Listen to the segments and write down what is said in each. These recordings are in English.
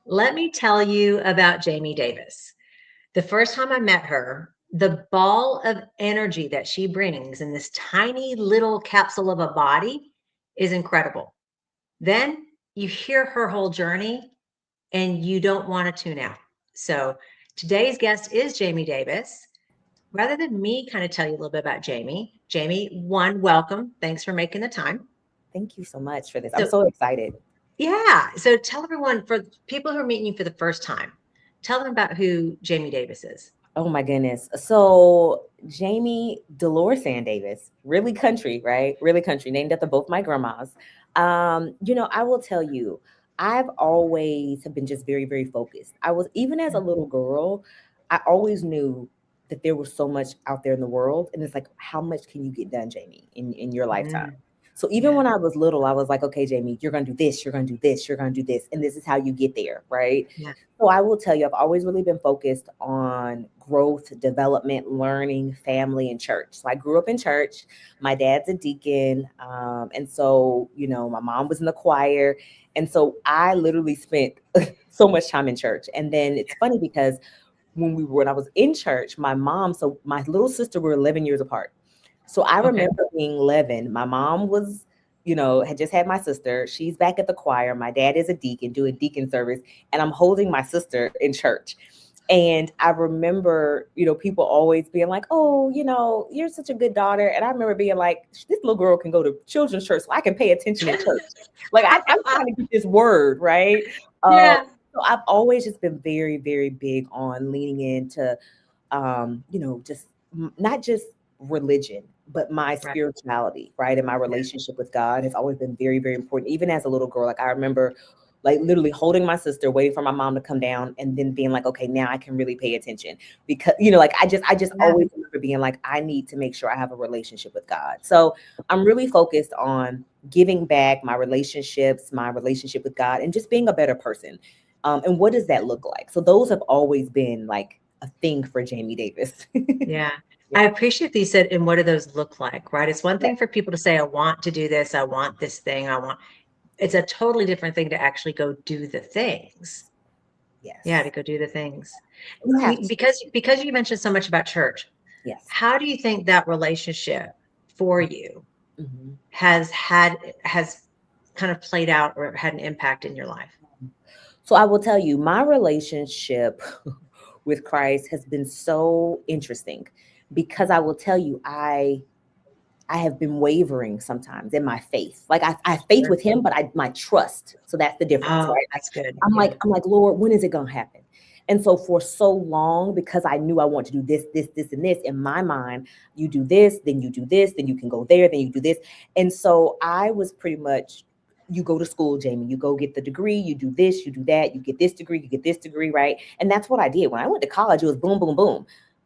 let me tell you about Jamie Davis. The first time I met her, the ball of energy that she brings in this tiny little capsule of a body is incredible. Then you hear her whole journey and you don't want to tune out. So today's guest is Jamie Davis. Rather than me kind of tell you a little bit about Jamie, one, welcome. Thanks for making the time. Thank you so much for this. I'm So, so excited. yeah. So tell everyone, for people who are meeting you for the first time, tell them about who Jamie Davis is. Oh my goodness. So Jamie Dolores Sand Davis, really country, right? Really country, named after both my grandmas. I will tell you, I've always have been just very, very focused. I was even as a little girl, I always knew that there was so much out there in the world. And it's like, how much can you get done, Jamie, in your lifetime? Mm, So even yeah. when I was little, I was like, okay, Jamie, you're gonna do this, you're gonna do this, you're gonna do this, and this is how you get there, right? Yeah. So I will tell you, I've always really been focused on growth, development, learning, family, and church. So I grew up in church. My dad's a deacon. And so, my mom was in the choir. And so I literally spent so much time in church. And then it's funny because when I was in church, so my little sister, we were 11 years apart. So I Okay. remember being 11. My mom was, had just had my sister. She's back at the choir. My dad is a deacon, doing deacon service, and I'm holding my sister in church. And I remember, people always being like, oh, you're such a good daughter. And I remember being like, this little girl can go to children's church so I can pay attention in church. Like, I'm trying to get this word, right? Uh, Yeah. so I've always just been very, very big on leaning into, just not just religion, but my Right. spirituality, right? And my Yeah. relationship with God has always been very, very important. Even as a little girl, like I remember like literally holding my sister, waiting for my mom to come down, and then being like, okay, now I can really pay attention. Because, like I just Yeah. always remember being like, I need to make sure I have a relationship with God. So I'm really focused on giving back my relationships, my relationship with God, and just being a better person. And what does that look like? So those have always been like a thing for Jamie Davis. Yeah. Yeah. I appreciate that you said, and what do those look like, right? It's one Yeah. thing for people to say, I want to do this, I want this thing, it's a totally different thing to actually go do the things. Yeah, to Yes. go do the things. You have to. Because you mentioned so much about church, Yes. how do you think that relationship for you Mhm. has kind of played out or had an impact in your life? So I will tell you, my relationship with Christ has been so interesting because I will tell you, I have been wavering sometimes in my faith. Like I have faith Sure. with him, but my trust. So that's the difference, Oh, right? that's good. I'm Yeah. like, I'm like, Lord, when is it gonna happen? And so for so long, because I knew I want to do this, this, this, and this, in my mind, you do this, then you do this, then you can go there, then you do this. And so I was pretty much, you go to school, Jamie, you go get the degree, you do this, you do that, you get this degree, you get this degree, right? And that's what I did. When I went to college, it was boom, boom, boom.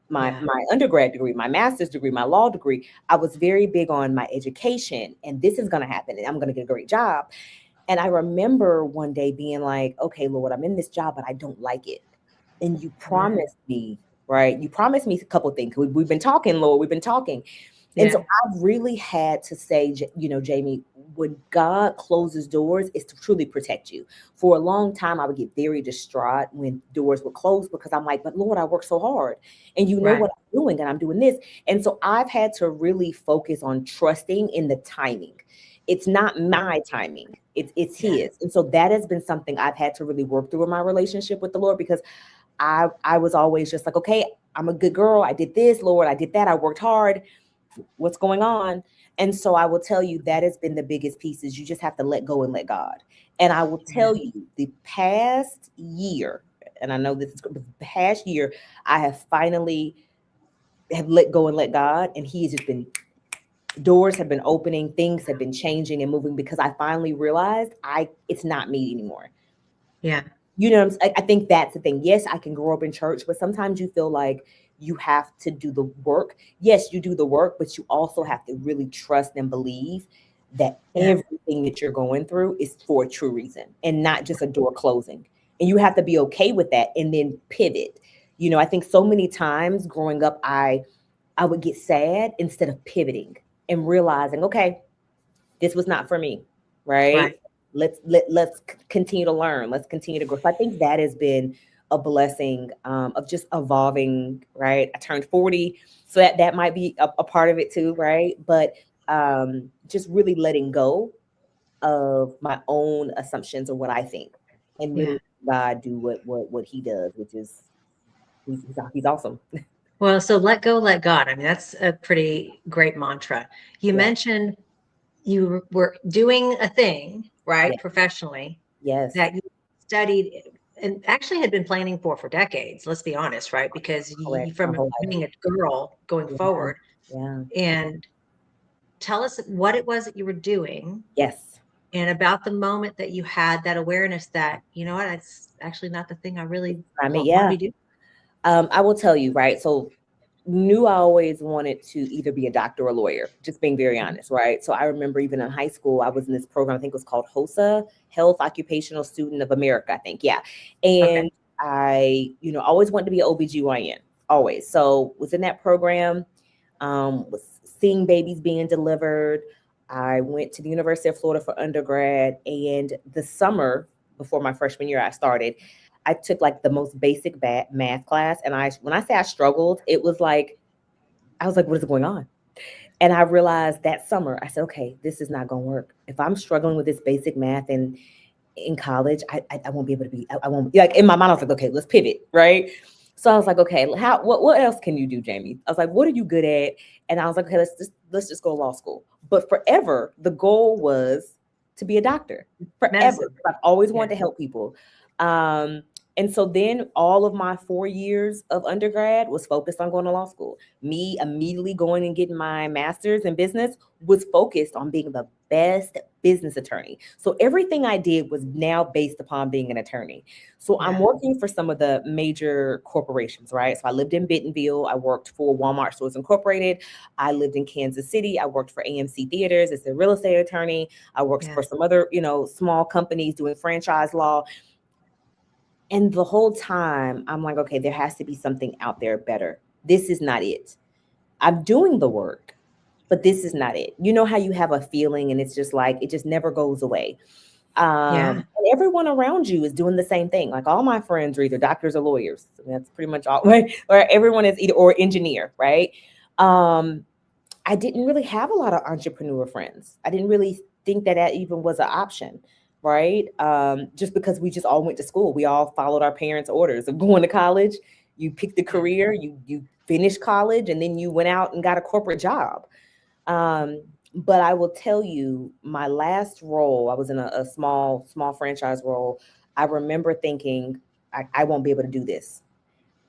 My Yeah. my undergrad degree, my master's degree, my law degree. I was very big on my education, and this is gonna happen, and I'm gonna get a great job. And I remember one day being like, okay, Lord, I'm in this job, but I don't like it. And you Mm, promised me, right? You promised me a couple of things. We've been talking, Lord, we've been talking. And so yeah. I've really had to say, Jamie, when God closes doors, is to truly protect you. For a long time, I would get very distraught when doors would close because I'm like, but Lord, I work so hard and you know Right. what I'm doing and I'm doing this. And so I've had to really focus on trusting in the timing. It's not my timing. It's Yeah. his. And so that has been something I've had to really work through in my relationship with the Lord because I was always just like, okay, I'm a good girl. I did this, Lord. I did that. I worked hard. What's going on? And so I will tell you that has been the biggest piece is you just have to let go and let God. And I will Yeah. tell you the past year, and I know this is the past year, I have finally have let go and let God, and He has just been doors have been opening, things have been changing and moving because I finally realized it's not me anymore. Yeah. I think that's the thing. Yes, I can grow up in church, but sometimes you feel like you have to do the work. Yes, you do the work, but you also have to really trust and believe that Yeah. everything that you're going through is for a true reason and not just a door closing. And you have to be okay with that and then pivot. I think so many times growing up, I would get sad instead of pivoting and realizing, okay, this was not for me, right? Right. Let's continue to learn. Let's continue to grow. So I think that has been a blessing, of just evolving. Right. I turned 40, so that might be a part of it too. Right. But just really letting go of my own assumptions or what I think, and really Yeah. God do what He does, which is he's awesome. Well, so let go, let God. I mean, that's a pretty great mantra. You Yeah. mentioned you were doing a thing, right, Yeah. professionally Yes. that you studied and actually had been planning for decades, let's be honest, right? Because Correct. My from whole life. being a girl going Yeah. forward, Yeah. and tell us what it was that you were doing Yes. and about the moment that you had that awareness that, you know what, it's actually not the thing I It's, really I mean, want to yeah. be doing. I will tell you, right? So knew I always wanted to either be a doctor or a lawyer, just being very Mhm. honest, right? So I remember even in high school, I was in this program, I think it was called HOSA, Health Occupational Student of America, I think. Yeah. Okay. And I, always wanted to be an OBGYN, always. So was in that program, was seeing babies being delivered. I went to the University of Florida for undergrad, and the summer before my freshman year, I started. I took like the most basic math class, and when I say I struggled, it was like I was like, "What is going on?" And I realized that summer, I said, "Okay, this is not going to work. If I'm struggling with this basic math in college, I won't be able to be. I won't, like, in my mind. I was like, okay, let's pivot, right? So I was like, okay, what else can you do, Jamie? I was like, what are you good at? And I was like, okay, let's just go to law school. But forever, the goal was to be a doctor. Forever, Medicine. I've always Yeah. wanted to help people. Um, and so then all of my 4 years of undergrad was focused on going to law school. Me immediately going and getting my master's in business was focused on being the best business attorney. So everything I did was now based upon being an attorney. So I'm Yeah. working for some of the major corporations, right? So I lived in Bentonville. I worked for Walmart Stores Incorporated. I lived in Kansas City. I worked for AMC Theaters as a real estate attorney. I worked Yeah. for some other, small companies doing franchise law. And the whole time I'm like, okay, there has to be something out there better. This is not it. I'm doing the work, but this is not it. You know how you have a feeling and it's just like it just never goes away. Yeah. And everyone around you is doing the same thing. Like all my friends are either doctors or lawyers. That's pretty much all, right? Or everyone is either or engineer, right? Um, I didn't really have a lot of entrepreneur friends. I didn't really think that even was an option, right? Just because we just all went to school, we all followed our parents' orders of going to college. You picked the Yeah. career, you finished college, and then you went out and got a corporate job. But I will tell you, my last role, I was in a small franchise role. I remember thinking, I won't be able to do this.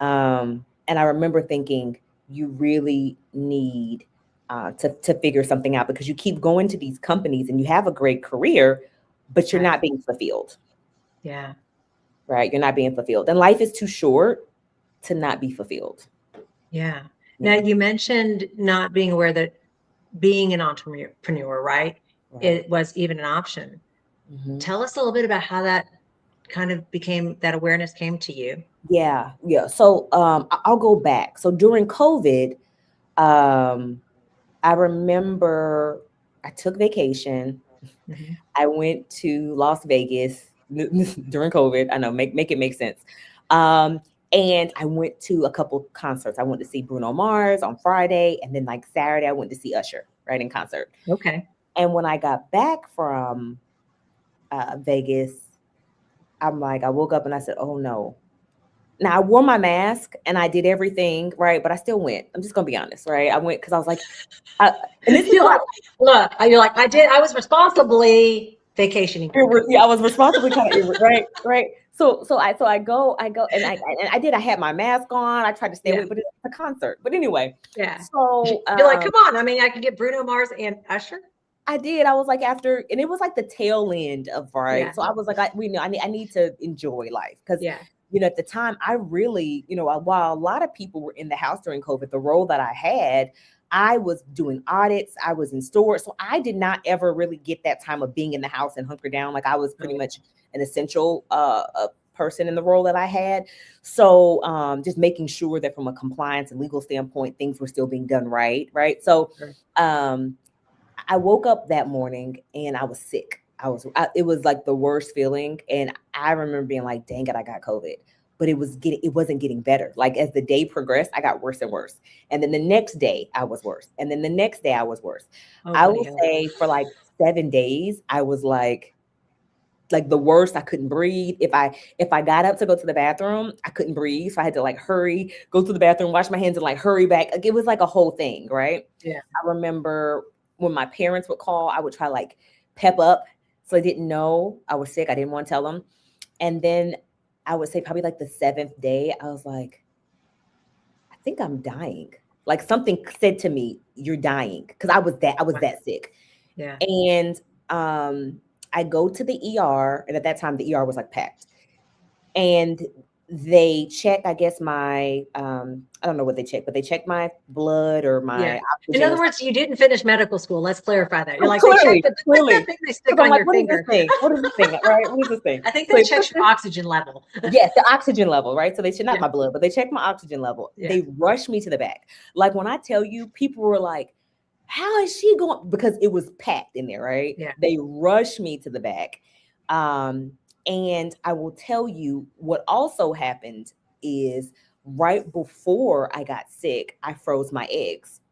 And I remember thinking, you really need to figure something out because you keep going to these companies and you have a great career, but you're Right. not being fulfilled, Yeah. right? You're not being fulfilled. And life is too short to not be fulfilled. Yeah. Now Yeah. you mentioned not being aware that being an entrepreneur, right? Right. It was even an option. Hmm. Tell us a little bit about how that kind of became that awareness came to you. Yeah. Yeah. So I'll go back. So during COVID, um, I remember I took vacation. Mhm. I went to Las Vegas during COVID. I know, make it make sense. Um, and I went to a couple concerts. I went to see Bruno Mars on Friday, and then like Saturday, I went to see Usher right in concert. Okay. And when I got back from Vegas, I'm like, I woke up and I said, "Oh no." Now I wore my mask and I did everything right, but I still went. I'm just gonna be honest, right? I went because I was like, I, and this is You're why like, look, you're like, I was responsibly vacationing during COVID. yeah, I was responsibly kind of right, right. So I go, and I did. I had my mask on. I tried to stay Yeah. away, but it's a concert. But anyway, Yeah. so You're like, come on. I mean, I could get Bruno Mars and Usher. I did. I was like after, and it was like the tail end of right. Yeah. So I was like, we know I need to enjoy life because Yeah. at the time I really while a lot of people were in the house during COVID, the role that I had. I was doing audits. I was in stores. So I did not ever really get that time of being in the house and hunker down. Like I was Oh, pretty yeah. much an essential person in the role that I had. So just making sure that from a compliance and legal standpoint, things were still being done right. Right. So Sure. um, I woke up that morning and I was sick. it was like the worst feeling. And I remember being like, dang it, I got COVID. But it wasn't getting better. Like as the day progressed, I got worse and worse. And then the next day I was worse. And then the next day I was worse. Oh, I buddy will hell. say for like 7 days, I was like the worst. I couldn't breathe. If I got up to go to the bathroom, I couldn't breathe. So I had to like hurry, go to the bathroom, wash my hands and like hurry back. Like it was like a whole thing, right? Yeah. I remember when my parents would call, I would try like pep up. So they didn't know I was sick. I didn't want to tell them. And then I would say probably like the seventh day, I was like, I think I'm dying. Like something said to me, you're dying. Cause I was Wow. that sick. Yeah. And I go to the ER, and at that time the ER was like packed. And they check, I guess my I don't know what they check, but they check my blood or Yeah. my In oxygen or other words, you didn't finish medical school. Let's clarify that. You're oh, like, they check the, what's that clearly. thing they Because stick I'm on like, your what is this finger? thing? What is this thing? Right? What is this thing? I think So that they put checks your oxygen level. yes, the oxygen level, right? So they should not Yeah. my blood, but they check my oxygen level. Yeah. They rush me to the back. Like when I tell you, people were like, how is she going? Because it was packed in there, right? Yeah. They rushed me to the back. Um, and I will tell you what also happened is right before I got sick, I froze my eggs.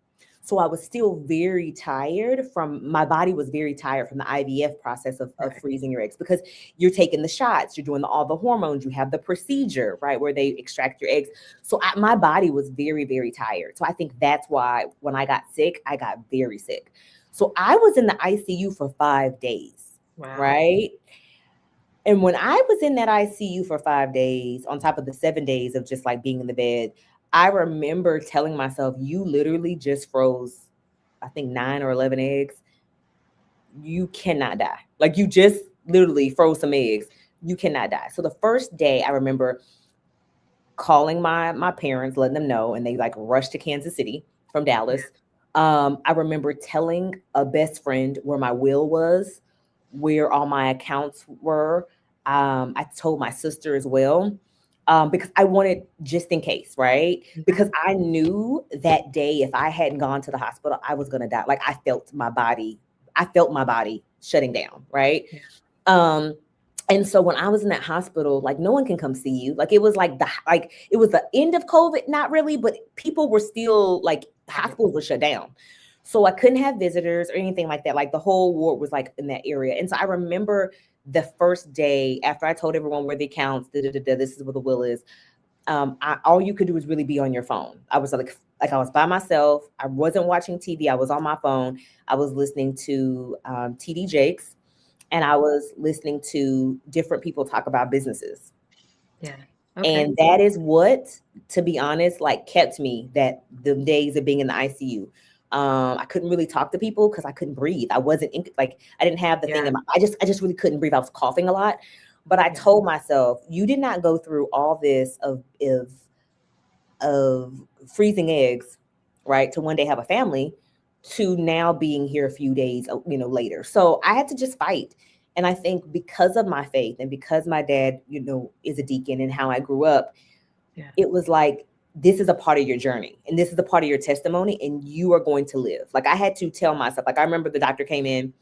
So I was still very tired from my body was very tired from the IVF process of Right. freezing your eggs because you're taking the shots, you're doing all the hormones, you have the procedure, right, where they extract your eggs. So my body was very, very tired. So I think that's why when I got sick, I got very sick. So I was in the ICU for 5 days, Wow. right? And when I was in that ICU for 5 days, on top of the 7 days of just like being in the bed, I remember telling myself, you literally just froze, I think 9 or 11 eggs. You cannot die. Like you just literally froze some eggs. You cannot die. So the first day I remember calling my parents, letting them know, and they like rushed to Kansas City from Yeah. Dallas. I remember telling a best friend where my will was, where all my accounts were. I told my sister as well, because I wanted just in case, right? Mhm. Because I knew that day if I hadn't gone to the hospital, I was gonna die. Like I felt my body shutting down, right? Yeah. Um, and so when I was in that hospital, like no one can come see you. Like it was like it was the end of COVID, not really, but people were still like Right. hospitals were shut down. So I couldn't have visitors or anything like that. Like the whole ward was like in that area. And so I remember the first day after I told everyone where the accounts, this is where the will is. All you could do was really be on your phone. I was like I was by myself. I wasn't watching TV. I was on my phone. I was listening to TD Jakes and I was listening to different people talk about businesses. Yeah. Okay. And that is what, to be honest, like kept me that the days of being in the ICU. I couldn't really talk to people because I couldn't breathe. I wasn't like I didn't have the thing Yeah. in my. I just really couldn't breathe. I was coughing a lot, but I Yeah. told myself, you did not go through all this of freezing eggs, right? To one day have a family, to now being here a few days, later. So I had to just fight. And I think because of my faith and because my dad, is a deacon and how I grew up, Yeah. it was like, this is a part of your journey and this is a part of your testimony and you are going to live. Like I had to tell myself, like I remember the doctor came in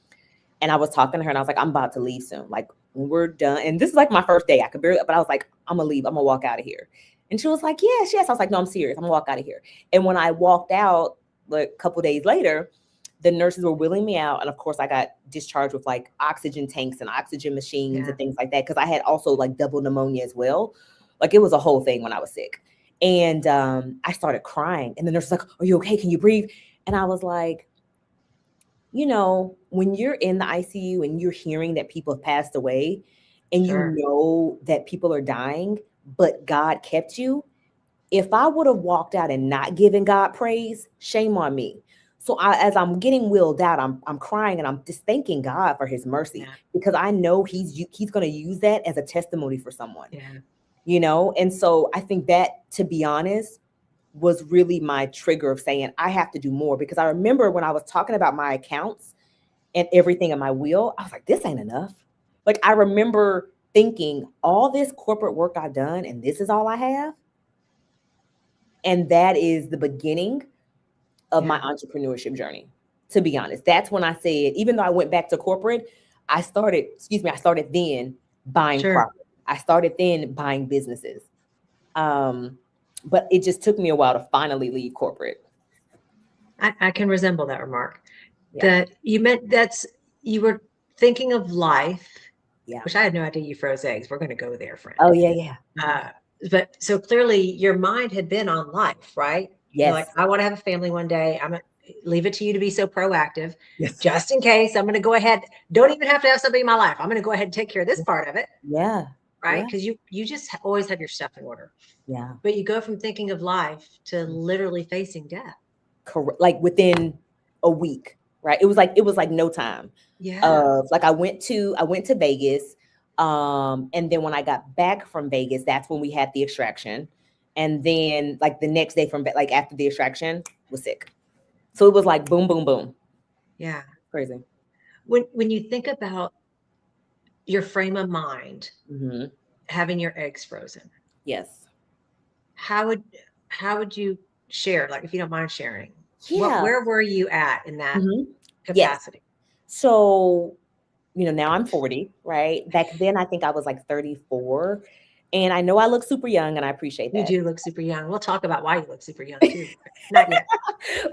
and I was talking to her and I was like, I'm about to leave soon. Like when we're done. And this is like my first day. I could barely, but I was like, I'm gonna leave. I'm gonna walk out of here. And she was like, yes, yes. I was like, no, I'm serious. I'm gonna walk out of here. And when I walked out, like a couple days later, the nurses were wheeling me out. And of course I got discharged with like oxygen tanks and oxygen machines Yeah. and things like that. Cause I had also like double pneumonia as well. Like it was a whole thing when I was sick. And I started crying. And the nurse was like, are you okay? Can you breathe? And I was like, when you're in the ICU and you're hearing that people have passed away and you Sure. know that people are dying, but God kept you, if I would have walked out and not given God praise, shame on me. So as I'm getting willed out, I'm crying and I'm just thanking God for his mercy Yeah. because I know he's going to use that as a testimony for someone, Yeah. And so I think that, to be honest, was really my trigger of saying I have to do more because I remember when I was talking about my accounts and everything in my will, I was like, this ain't enough. Like I remember thinking all this corporate work I've done and this is all I have. And that is the beginning of my Yeah. entrepreneurship journey. To be honest, that's when I said, even though I went back to corporate, I started then buying Sure. property. I started then buying businesses. Um, but it just took me a while to finally leave corporate. I can resemble that remark. Yeah. That you meant you were thinking of life, Yeah. which I had no idea you froze eggs. We're going to go there, friend. Oh yeah, yeah. Mhm. Uh, but so clearly your mind had been on life, right? You're like, Yes. I want to have a family one day. I'm going to leave it to you to be so proactive. Yes. Just in case, I'm going to go ahead. Don't even have to have somebody in my life. I'm going to go ahead and take care of this part of it, Yeah. right? Yeah. Because you just always have your stuff in order. Yeah. But you go from thinking of life to literally facing death. Correct. Like within a week, right? It was like no time. Yeah. Like I went to Vegas. And then when I got back from Vegas, that's when we had the extraction. And then like the next day like after the extraction was sick. So it was like boom, boom, boom. Yeah. Crazy. When you think about your frame of mind, Hmm. having your eggs frozen, Yes. how would how would you share, like if you don't mind sharing, Yeah. where were you at in that Hmm. Yes. capacity? So, now I'm 40, right? Back then, I think I was like 34. And I know I look super young, and I appreciate You that. do look super young. We'll talk about why you look super young too. Not yet.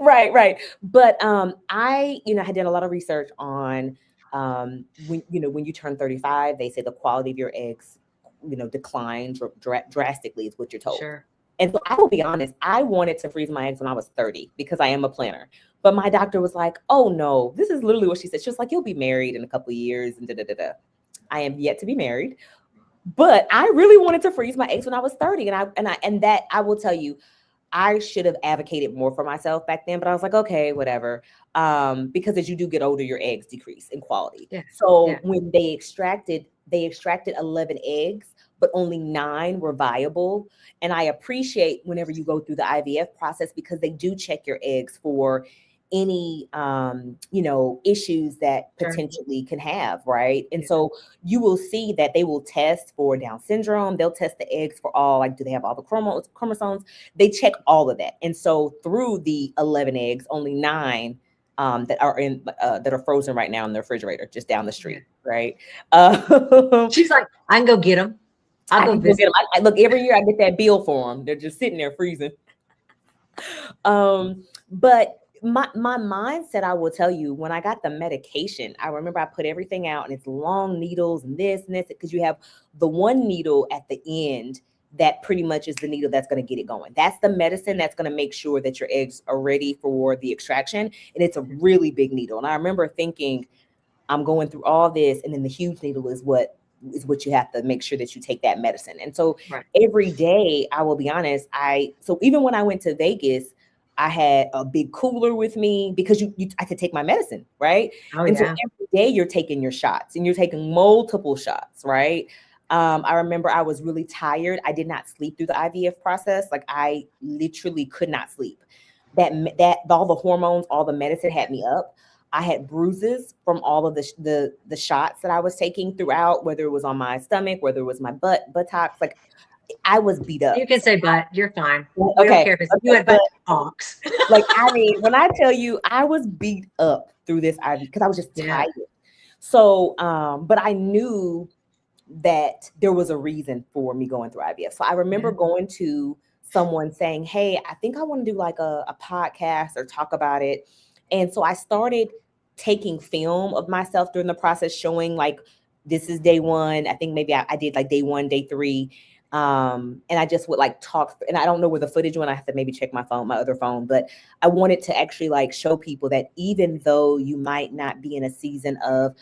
Right, right. But I had done a lot of research on when you turn 35, they say the quality of your eggs declines drastically is what you're told. Sure. And so I will be honest, I wanted to freeze my eggs when I was 30 because I am a planner. But my doctor was like, "Oh no, this is literally what she said." She was like, "You'll be married in a couple of years and da da da da." I am yet to be married, but I really wanted to freeze my eggs when I was 30, and that I will tell you, I should have advocated more for myself back then, but I was like, okay, whatever. Because as you do get older, your eggs decrease in quality. Yeah. So Yeah. when they extracted 11 eggs, but only 9 were viable. And I appreciate whenever you go through the IVF process because they do check your eggs for any issues that Sure. potentially can have, right? And Yeah. so you will see that they will test for Down syndrome. They'll test the eggs for all, like, do they have all the chromosomes? They check all of that. And so through the 11 eggs, only 9 that are frozen right now in the refrigerator just down the Yeah. street, right? Uh, She's like, I can go get them. I'll I go can go get visit. them. Look, every year I get that bill for them. They're just sitting there freezing. But my mindset, I will tell you, when I got the medication, I remember I put everything out and it's long needles and this, because you have the one needle at the end that pretty much is the needle that's going to get it going. That's the medicine that's going to make sure that your eggs are ready for the extraction. And it's a really big needle. And I remember thinking, I'm going through all this, and then the huge needle is what you have to make sure that you take that medicine. And so Right. every day, I will be honest, so even when I went to Vegas, I had a big cooler with me because I could take my medicine, right? Oh And so yeah. every day you're taking your shots and you're taking multiple shots, right? I remember I was really tired. I did not sleep through the IVF process. Like, I literally could not sleep. That all the hormones, all the medicine had me up. I had bruises from all of the shots that I was taking throughout, whether it was on my stomach, whether it was my buttocks. Like, I was beat You up. can say but. You're fine. We don't Okay, care if it's you okay, had but buttocks. like, I mean, when I tell you, I was beat up through this IV because I was just Yeah. tired. So, but I knew that there was a reason for me going through IVF. So I remember Yeah. going to someone saying, "Hey, I think I want to do like a podcast or talk about it." And so I started taking film of myself during the process, showing like, this is day one. I think maybe I did like day one, day three. And I just would like talk, and I don't know where the footage went. I have to maybe check my other phone, but I wanted to actually like show people that even though you might not be in a season of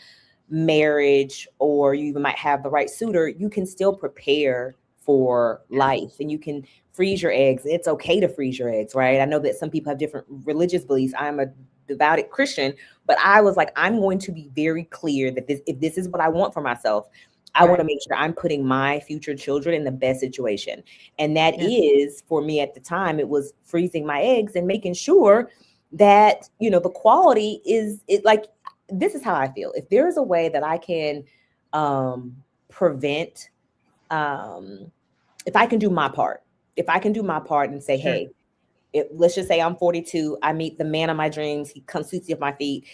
marriage or you even might have the right suitor, you can still prepare for life and you can freeze your eggs. It's okay to freeze your eggs, right? I know that some people have different religious beliefs. I'm a devout Christian, but I was like, I'm going to be very clear that if this is what I want for myself, I want Right. to make sure I'm putting my future children in the best situation. And that Yeah. is, for me at the time, it was freezing my eggs and making sure that, the quality is it like, this is how I feel. If there's a way that I can prevent, um, if I can do my part, and say, Sure. hey, let's just say I'm 42, I meet the man of my dreams, he comes sweeps me off my feet.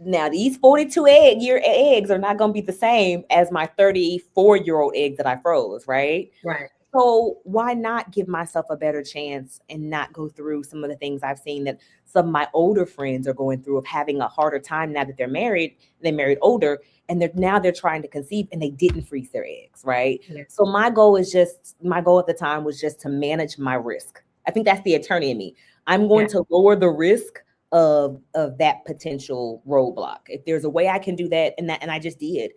Now these 42-year eggs are not going to be the same as my 34-year-old eggs that I froze, right? Right. So why not give myself a better chance and not go through some of the things I've seen that some of my older friends are going through, of having a harder time now that they're married, they married older, and they're trying to conceive and they didn't freeze their eggs, right? Yeah. So my goal at the time was just to manage my risk. I think that's the attorney in me. I'm going Yeah. to lower the risk of that potential roadblock. If there's a way I can do that, and I just did.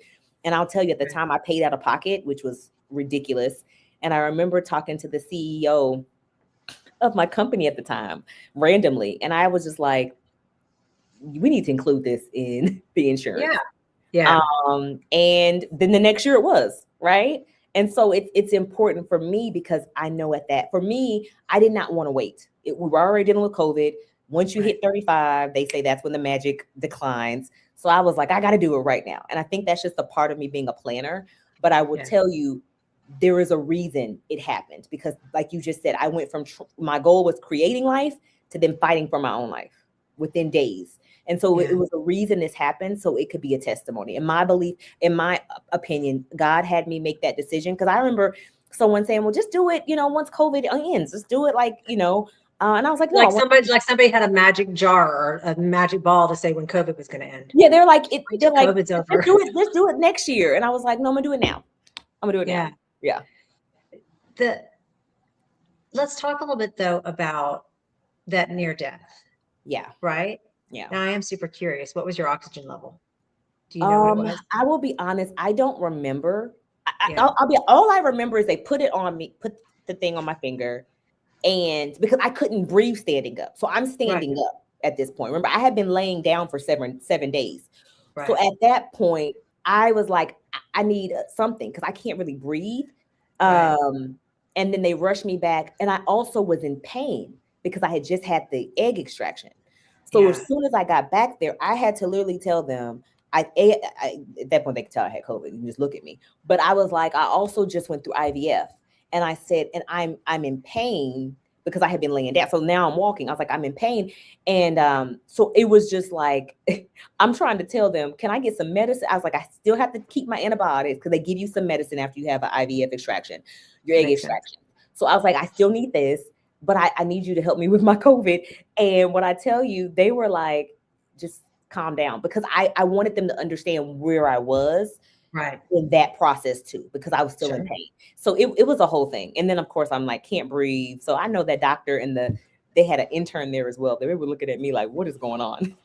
And I'll tell you, at the Right. time I paid out of pocket, which was ridiculous. And I remember talking to the CEO of my company at the time randomly. And I was just like, we need to include this in the insurance. Yeah. Yeah. And then the next year it was, right? And so it's important for me, because I know at that, for me, I did not want to wait. We were already dealing with COVID. Once you Right. hit 35, they say that's when the magic declines. So I was like, I got to do it right now. And I think that's just a part of me being a planner. But I will Yeah. tell you, there is a reason it happened, because like you just said, I went from my goal was creating life to then fighting for my own life within days. And so Yeah. it was a reason this happened, so it could be a testimony. In my belief, in my opinion, God had me make that decision, because I remember someone saying, well, just do it, once COVID ends, just do it, and I was like, no, I want. Like somebody had a magic jar or a magic ball to say when COVID was going to end. Yeah, they're like, Wait they're till like, COVID's over. let's do it next year. And I was like, no, I'm gonna do it now. I'm gonna do it now. Yeah. Yeah. Let's talk a little bit though about that near death, Yeah. right? Yeah. Now I am super curious. What was your oxygen level? Do you know what it was? I will be honest, I don't remember. Yeah. All I remember is they put it on me, put the thing on my finger, and because I couldn't breathe standing up. So I'm Right. standing up at this point. Remember, I had been laying down for 7 days. So Right. at that point, I was like, I need something, because I can't really breathe. Right. And then they rushed me back. And I also was in pain because I had just had the egg extraction. So Yeah. as soon as I got back there, I had to literally tell them, at that point they could tell I had COVID. You can just look at me. But I was like, I also just went through IVF. And I said, and I'm in pain because I had been laying down. So now I'm walking. I was like, I'm in pain. And so it was just like, I'm trying to tell them, can I get some medicine? I was like, I still have to keep my antibiotics, because they give you some medicine after you have an IVF extraction, your egg extraction. So I was like, I still need this, but I need you to help me with my COVID. And when I tell you, they were like, just calm down, because I wanted them to understand where I was Right. in that process too, because I was still Sure. in pain. So it was a whole thing. And then of course I'm like, can't breathe. So I know that doctor and they had an intern there as well. They were looking at me like, what is going on?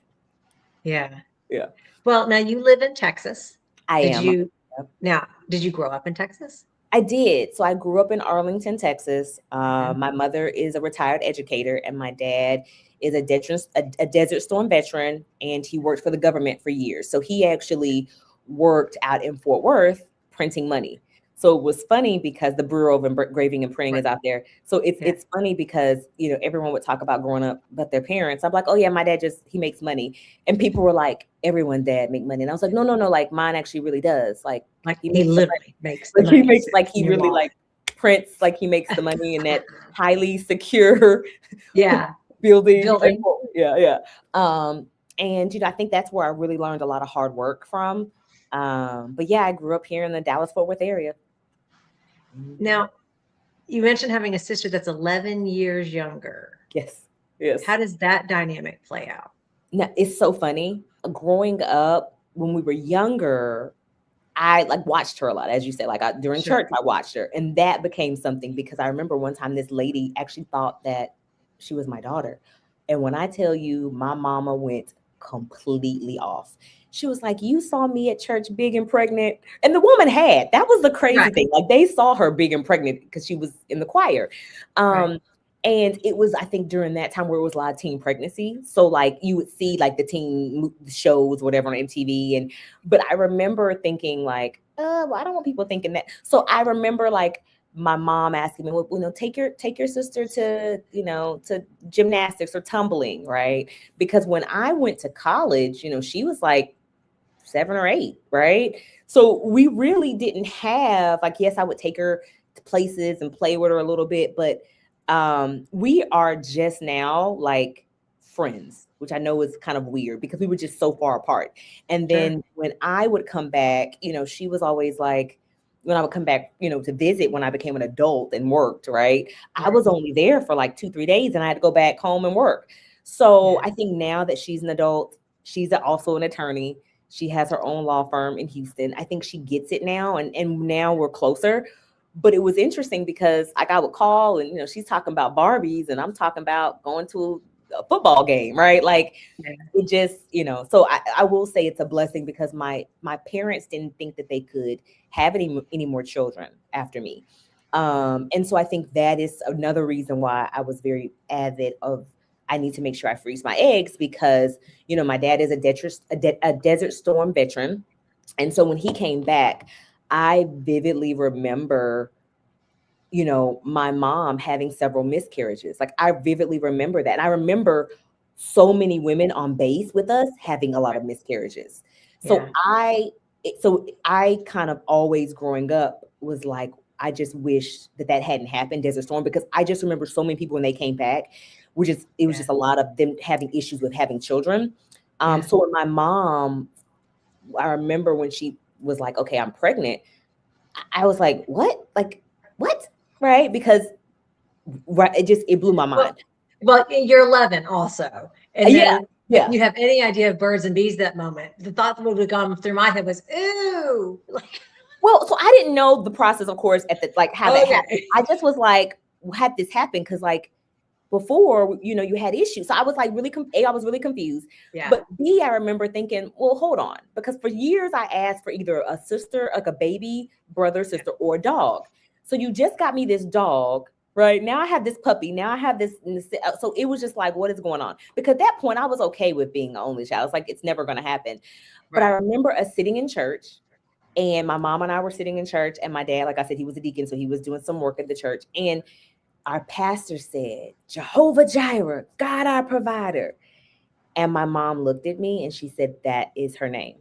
Yeah. Yeah. Well, now you live in Texas. Did you grow up in Texas? I did. So I grew up in Arlington, Texas. My mother is a retired educator, and my dad is a Desert Storm veteran, and he worked for the government for years. So he actually worked out in Fort Worth printing money. So it was funny because the Bureau of Engraving and Printing is out there. So it's funny because, everyone would talk about growing up, but their parents, I'm like, oh yeah, my dad he makes money. And people were like, everyone's dad make money. And I was like, no, like mine actually really does. Like he literally makes the like money. he makes like he really like prints, like he makes the money in that highly secure building. Yeah. And I think that's where I really learned a lot of hard work from. But yeah, I grew up here in the Dallas-Fort Worth area. Now, you mentioned having a sister that's 11 years younger. Yes. How does that dynamic play out? Now, it's so funny. Growing up, when we were younger, I watched her a lot, as you said, during church, I watched her, and that became something, because I remember one time this lady actually thought that she was my daughter. And when I tell you, my mama went completely off. She was like, you saw me at church big and pregnant. And the woman that was the crazy thing. Like, they saw her big and pregnant because she was in the choir. And it was, I think, during that time where it was a lot of teen pregnancy. So you would see the teen shows, whatever, on MTV. But I remember thinking well, I don't want people thinking that. So I remember my mom asking me, well, take your sister to, to gymnastics or tumbling, right? Because when I went to college, she was 7 or 8, right? So we really didn't have, yes, I would take her to places and play with her a little bit, but we are just now friends, which I know is kind of weird because we were just so far apart. And Sure. then when I would come back, she was always like, when I would come back, to visit when I became an adult and worked, right? I Right. was only there for like 2-3 days and I had to go back home and work. Yeah. So I think now that she's an adult, she's also an attorney. She has her own law firm in Houston. I think she gets it now, and now we're closer. But it was interesting because like I would call and she's talking about Barbies and I'm talking about going to a football game, right? Like Yeah. it just, so I will say it's a blessing because my parents didn't think that they could have any more children after me. And so I think that is another reason why I was very avid of I need to make sure I freeze my eggs because my dad is a desert storm veteran. And so when he came back, I vividly remember my mom having several miscarriages. Like I vividly remember that. And I remember so many women on base with us having a lot of miscarriages. Yeah. So I kind of always growing up was like, I just wish that hadn't happened, Desert Storm, because I just remember so many people when they came back, it was Yeah. just a lot of them having issues with having children. Yeah. So when my mom, I remember when she was like, okay, I'm pregnant, I was like, what? Like, what? Right? Because it blew my Well, mind. you're 11 also. And Yeah, then if yeah. you have any idea of birds and bees that moment, the thought that would have gone through my head was, ooh, like, Well, so I didn't know the process, of course, at the like how that happened. okay. I just was like, had this happen? Because like before, you had issues. So I was like I was really confused. Yeah. But B, I remember thinking, well, hold on, because for years I asked for either a sister, like a baby brother, sister, or a dog. So you just got me this dog. Right now, I have this puppy. Now I have this. So it was just like, what is going on? Because at that point, I was okay with being an only child. It's like it's never going to happen. But I Right. remember us sitting in church, and my mom and I were sitting in church, and my dad, like I said, he was a deacon, so he was doing some work at the church. And our pastor said, Jehovah Jireh, God our provider. And my mom looked at me and she said, that is her name.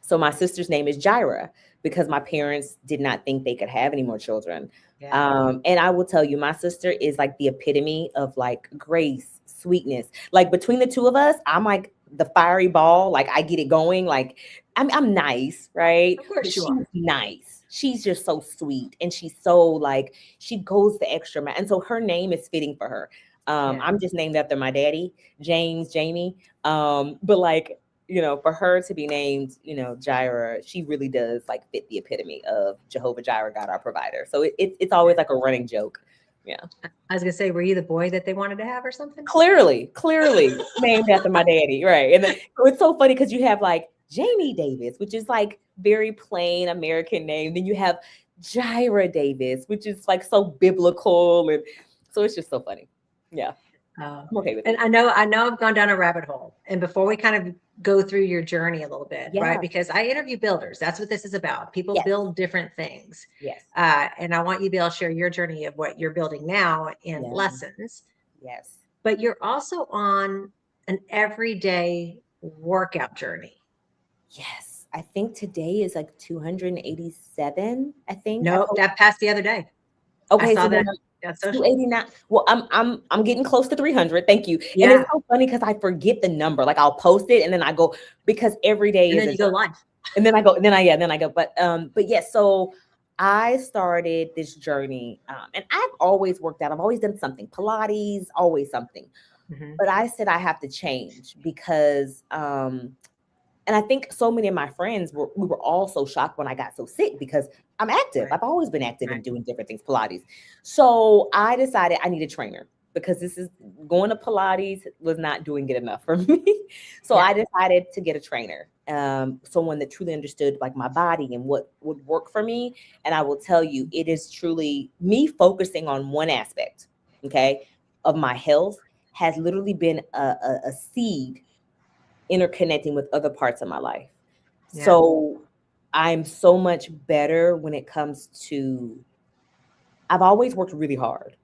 So my sister's name is Jireh because my parents did not think they could have any more children. Yeah. And I will tell you, my sister is like the epitome of like grace, sweetness. Like between the two of us, I'm like the fiery ball. Like I get it going. Like I'm nice, right? Of But course you she's are. nice. She's just so sweet, and she's so like she goes the extra mile. And so her name is fitting for her. Yeah. I'm just named after my daddy, Jamie. But like for her to be named, Jireh, she really does like fit the epitome of Jehovah Jireh, God our provider. So it's always like a running joke. Yeah. I was going to say, were you the boy that they wanted to have or something? Clearly named after my daddy. Right. And so it's so funny because you have like Jamie Davis, which is like very plain American name. Then you have Jireh Davis, which is like so biblical. And so it's just so funny. Yeah. I'm okay with And it. I know I've gone down a rabbit hole. And before we kind of go through your journey a little bit, right? Yeah. Because I interview builders. That's what this is about. People Yes. build different things. Yes. And I want you to be able to share your journey of what you're building now in Yeah. lessons. Yes. But you're also on an everyday workout journey. Yes. I think today is like 287. I think. Nope, that passed the other day. I Okay, saw so then that on social. 289. Well, I'm getting close to 300. Thank you. And Yeah. it's so funny because I forget the number. Like I'll post it and then I go because every day And is then a you go live. and then I go, then I go. But yes, so I started this journey, and I've always worked out. I've always done something, Pilates, always something. Mhm. But I said I have to change because, and I think so many of my friends we were all so shocked when I got so sick because I'm active. Right. I've always been active Right. and doing different things, Pilates. So I decided I need a trainer because this is going to Pilates was not doing it enough for me. So Yeah. I decided to get a trainer, someone that truly understood like my body and what would work for me. And I will tell you, it is truly me focusing on one aspect, okay, of my health has literally been a seed interconnecting with other parts of my life. Yeah. So I'm so much better when it comes to, I've always worked really hard.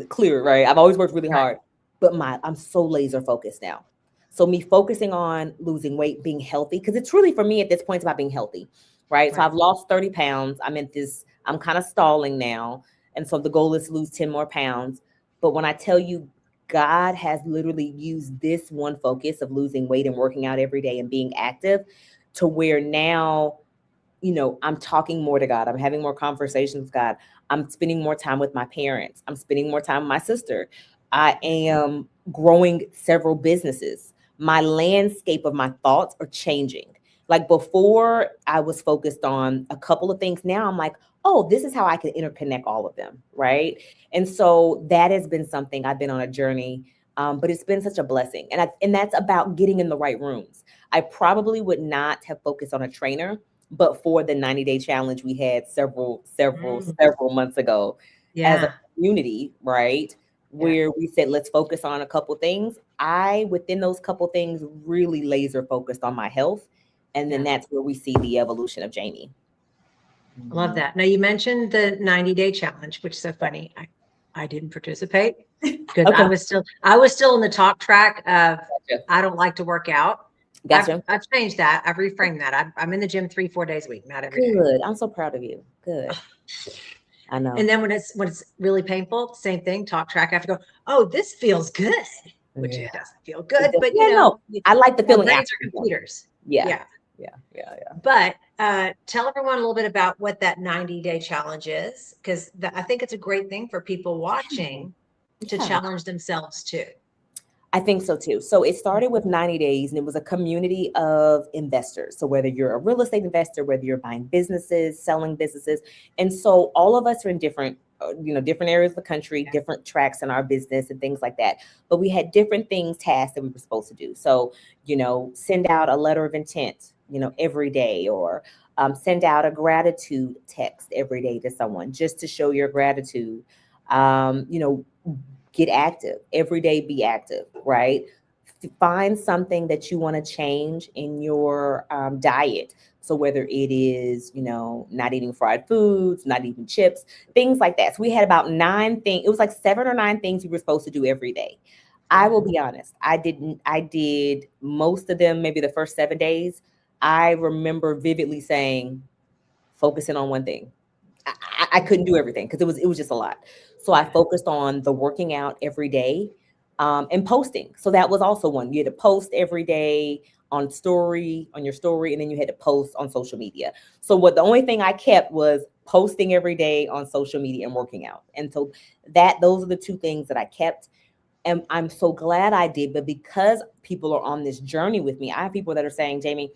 Clear, right? I've always worked really Right. hard, but I'm so laser focused now. So me focusing on losing weight, being healthy, because it's really for me at this point it's about being healthy, right? So Right. I've lost 30 pounds. I'm kind of stalling now. And so the goal is to lose 10 more pounds. But when I tell you God has literally used this one focus of losing weight and working out every day and being active to where now, I'm talking more to God. I'm having more conversations with God. I'm spending more time with my parents. I'm spending more time with my sister. I am growing several businesses. My landscape of my thoughts are changing. Like before, I was focused on a couple of things. Now I'm like, oh, this is how I can interconnect all of them. Right. And so that has been something I've been on a journey. But it's been such a blessing. And that's about getting in the right rooms. I probably would not have focused on a trainer but for the 90-day challenge we had Mm, several months ago as a yeah, community, right? yeah, Where we said, let's focus on a couple things. I, within those couple things, really laser focused on my health. And then yeah. that's where we see the evolution of Jamie. I love Mhm. that. Now you mentioned the 90-day challenge, which is so funny. I didn't participate because Okay. I was still in the talk track of Gotcha. I don't like to work out. Gotcha. I've changed that. I've reframed that. I'm in the gym 3, 4 days a week, not every day. Good. I'm so proud of you. Good. I know. And then when it's really painful, same thing, talk track. I have to go, oh, this feels good, which Yeah. it doesn't feel good, but Yeah, no. I like the our feeling brains after are the gym. computers. Yeah. Yeah. Yeah. Yeah. Yeah. But tell everyone a little bit about what that 90-day challenge is, because I think it's a great thing for people watching to Yeah. challenge themselves too. I think so too. So it started with 90 days and it was a community of investors. So whether you're a real estate investor, whether you're buying businesses, selling businesses. And so all of us are in different, different areas of the country, Yeah. different tracks in our business and things like that. But we had different things, tasks that we were supposed to do. So, send out a letter of intent, every day or send out a gratitude text every day to someone just to show your gratitude. Um, you know, get active every day, be active, right? Find something that you want to change in your diet. So whether it is, not eating fried foods, not eating chips, things like that. So we had about 9 things. It was like 7 or 9 things we were supposed to do every day. I Yeah. will be honest. I did most of them, maybe the first 7 days. I remember vividly saying, focusing on one thing. I couldn't do everything because it was just a lot. So I focused on the working out every day, and posting. So that was also one. You had to post every day on your story, and then you had to post on social media. So the only thing I kept was posting every day on social media and working out. And so those are the two things that I kept. And I'm so glad I did. But because people are on this journey with me, I have people that are saying, Jamie,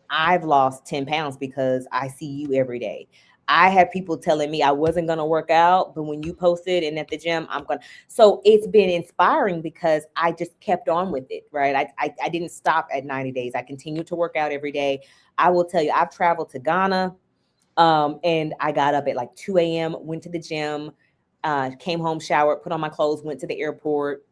I've lost 10 pounds because I see you every day. I had people telling me I wasn't going to work out, but when you posted and at the gym, I'm going to. So it's been inspiring because I just kept on with it, right? I didn't stop at 90 days. I continued to work out every day. I will tell you, I've traveled to Ghana, and I got up at like 2 a.m., went to the gym, came home, showered, put on my clothes, went to the airport,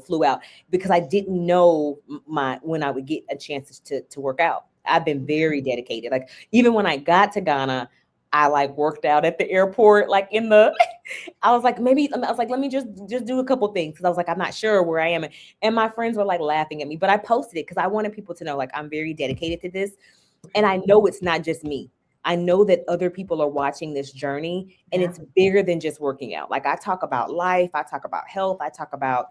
flew out because I didn't know when I would get a chance to work out. I've been very dedicated. Like even when I got to Ghana, I like worked out at the airport, like in the. I was like, let me just do a couple things because I was like, I'm not sure where I am, and my friends were like laughing at me, but I posted it because I wanted people to know like I'm very dedicated to this, and I know it's not just me. I know that other people are watching this journey and Yeah. it's bigger than just working out. Like I talk about life, I talk about health, I talk about,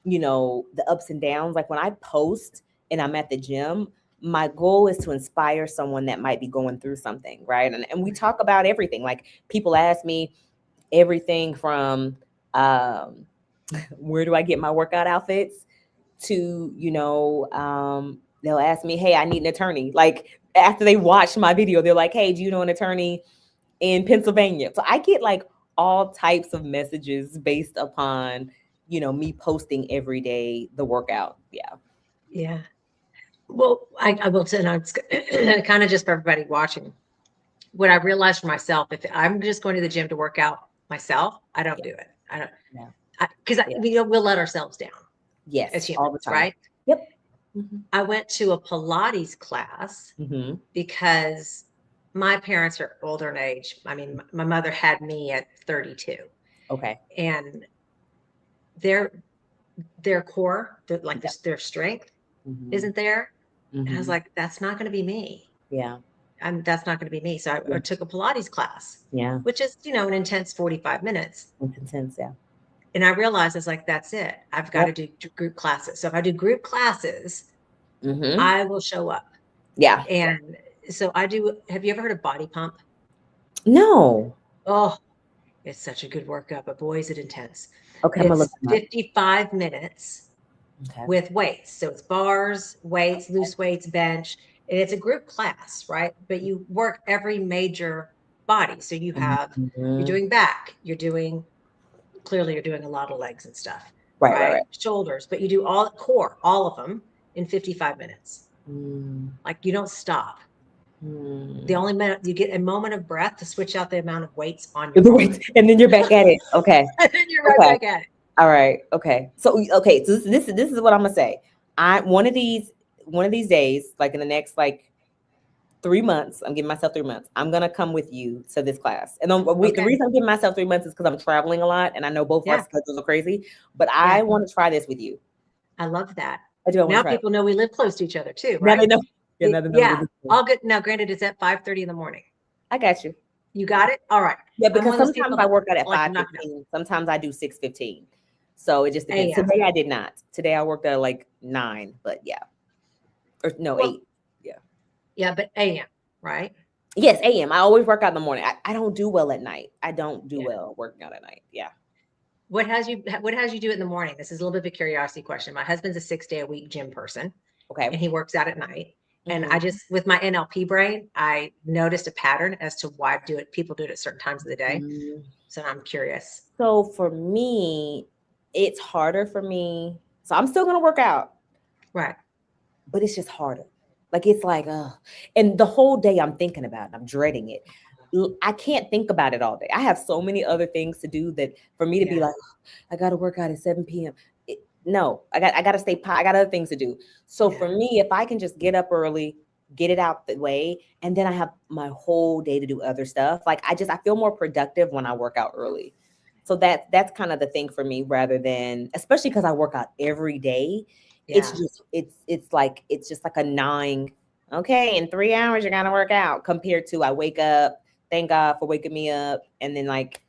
the ups and downs. Like when I post and I'm at the gym, my goal is to inspire someone that might be going through something, right? And we talk about everything. Like people ask me everything from um, where do I get my workout outfits to, they'll ask me, hey, I need an attorney. Like after they watch my video, they're like, hey, do you know an attorney in Pennsylvania? So I get like all types of messages based upon, me posting every day the workout. Yeah. Yeah. Well, I will say, and it's kind of just for everybody watching. What I realized for myself, if I'm just going to the gym to work out myself, I don't Yeah. do it. I don't, Yeah. because Yeah. we'll let ourselves down as Yes. All the humans, time. right? Yep. Mm-hmm. I went to a Pilates class Mm-hmm. because my parents are older in age. I mean, my mother had me at 32, Okay. and their their core, like Yeah. this, their strength Mm-hmm. isn't there. And I was Mm-hmm. like, that's not going to be me. Yeah. That's not going to be me. So I Yeah. took a Pilates class, Yeah. which is, an intense 45 minutes. It's intense. Yeah. And I realized it's like, that's it. I've got to Yep. do group classes. So if I do group classes, Mm-hmm. I will show up. Yeah. And so I do. Have you ever heard of body pump? No. Oh, it's such a good workout, but boy, is it intense. Okay, I'm gonna look It's them up. 55 minutes Okay. with weights. So it's bars, weights, loose weights, bench, and it's a group class, right? But you work every major body. So you're Mhm. doing back, clearly you're doing a lot of legs and stuff, Right, right, right? right. Shoulders, but you do all core, all of them in 55 minutes. Mm, Like you don't stop. The mm. only minute you get a moment of breath to switch out the amount of weights on your The bar. weight, and then you're back at it. Okay. And then you're right Okay. back at it. All right. Okay. So this is what I'm gonna say. I one of these days, like in the next like 3 months, I'm giving myself 3 months. I'm gonna come with you to this class. And then the Okay. reason I'm giving myself 3 months is because I'm traveling a lot, and I know both of our Yeah. schedules are crazy. But Yeah. I want to try this with you. I love that. I do. I want to Now try it. people know we live close to each other too, Now they right? know. Yeah. Now they know we Yeah. live. All good. Now, granted, it's at 5:30 in the morning. I got you. You got it? All right. Yeah, I'm because one of those sometimes people I that work out at like to five knock it out. fifteen. Sometimes I do 6:15. So it just depends. AM. Today I did not. Today I worked at like 9, but yeah. Or no, Well, 8. Yeah. yeah, but AM, right? Yes, AM. I always work out in the morning. I don't do well at night. I don't do Yeah. well working out at night. Yeah. What has you do it in the morning? This is a little bit of a curiosity question. My husband's a 6 day a week gym person Okay. and he works out at night. And I Mhm. just with my NLP brain, I noticed a pattern as to why people do it at certain times of the day. Mm. So I'm curious. So for me, it's harder for me. So I'm still gonna work out, Right. but it's just harder. Like it's like, and the whole day I'm thinking about it. I'm dreading it. I can't think about it all day. I have so many other things to do that for me to be Yeah. like, I got to work out at 7 p.m. No, I got to stay. I got other things to do. So for Yeah. me, if I can just get up early, get it out the way, and then I have my whole day to do other stuff. Like I feel more productive when I work out early. So that's kind of the thing for me, rather than, especially because I work out every day. Yeah. It's just like a gnawing. Okay, in 3 hours you're gonna work out. Compared to I wake up, thank God for waking me up, and then like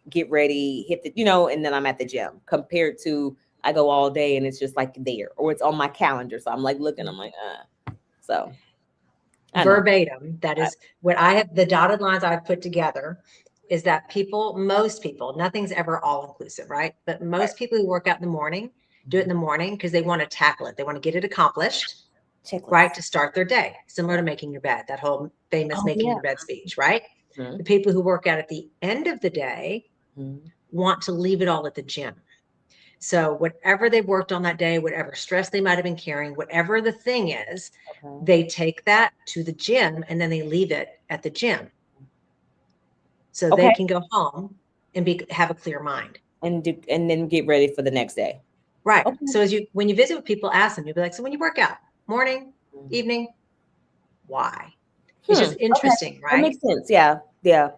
get ready, hit the and then I'm at the gym. Compared to I go all day and it's just like there, or it's on my calendar, so I'm like looking, I'm like, so I know. Verbatim. That I, is what I have, the dotted lines I've put together is that most people, nothing's ever all inclusive, right? But right. most people who work out in the morning do it in the morning because they want to tackle it. They want to get it accomplished, right? Checklist. To start their day, similar Yeah. to making your bed, that whole famous Oh making yeah. your bed speech, right? Mhm. The people who work out at the end of the day Mhm. want to leave it all at the gym. So whatever they worked on that day, whatever stress they might have been carrying, whatever the thing is, Okay. they take that to the gym and then they leave it at the gym so they Okay. can go home and have a clear mind. And then get ready for the next day. Right. Okay. So when you visit with people, ask them, you'll be like, so when you work out, morning, Mhm. evening, why? It's just Okay. interesting, That right? makes sense. Yeah. Yeah.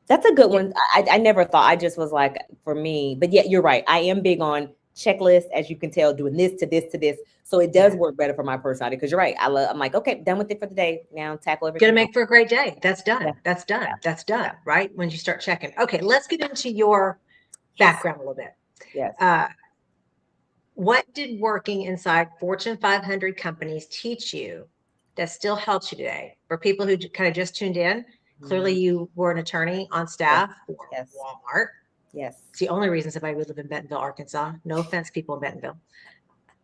That's a good Yeah. one. I never thought. I just was like, for me, but yeah, you're right. I am big on checklist, as you can tell, doing this to this to this. So it does Yeah. work better for my personality, because you're right. I'm like, okay, done with it for the day. Now tackle Gonna everything else. make for a great day. That's Yeah. done. That's done. Yeah. That's Yeah. done. Right. When you start checking. Okay. Let's get into your Yes. background a little bit. Yes. Uh, what did working inside Fortune 500 companies teach you that still helps you today? For people who kind of just tuned in, clearly Mhm. you were an attorney on Yes. staff for Yes. Walmart. Yes. It's the only reason somebody would live in Bentonville, Arkansas. No offense, people in Bentonville.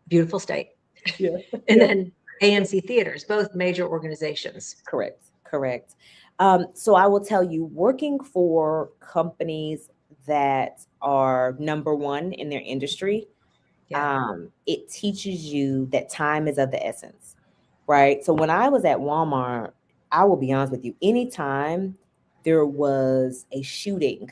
Beautiful state. Yeah. And Yeah. then AMC Theaters, both major organizations. Correct. Correct. So I will tell you, working for companies that are number one in their industry, Yeah. it teaches you that time is of the essence, right? So when I was at Walmart, I will be honest with you, anytime there was a shooting,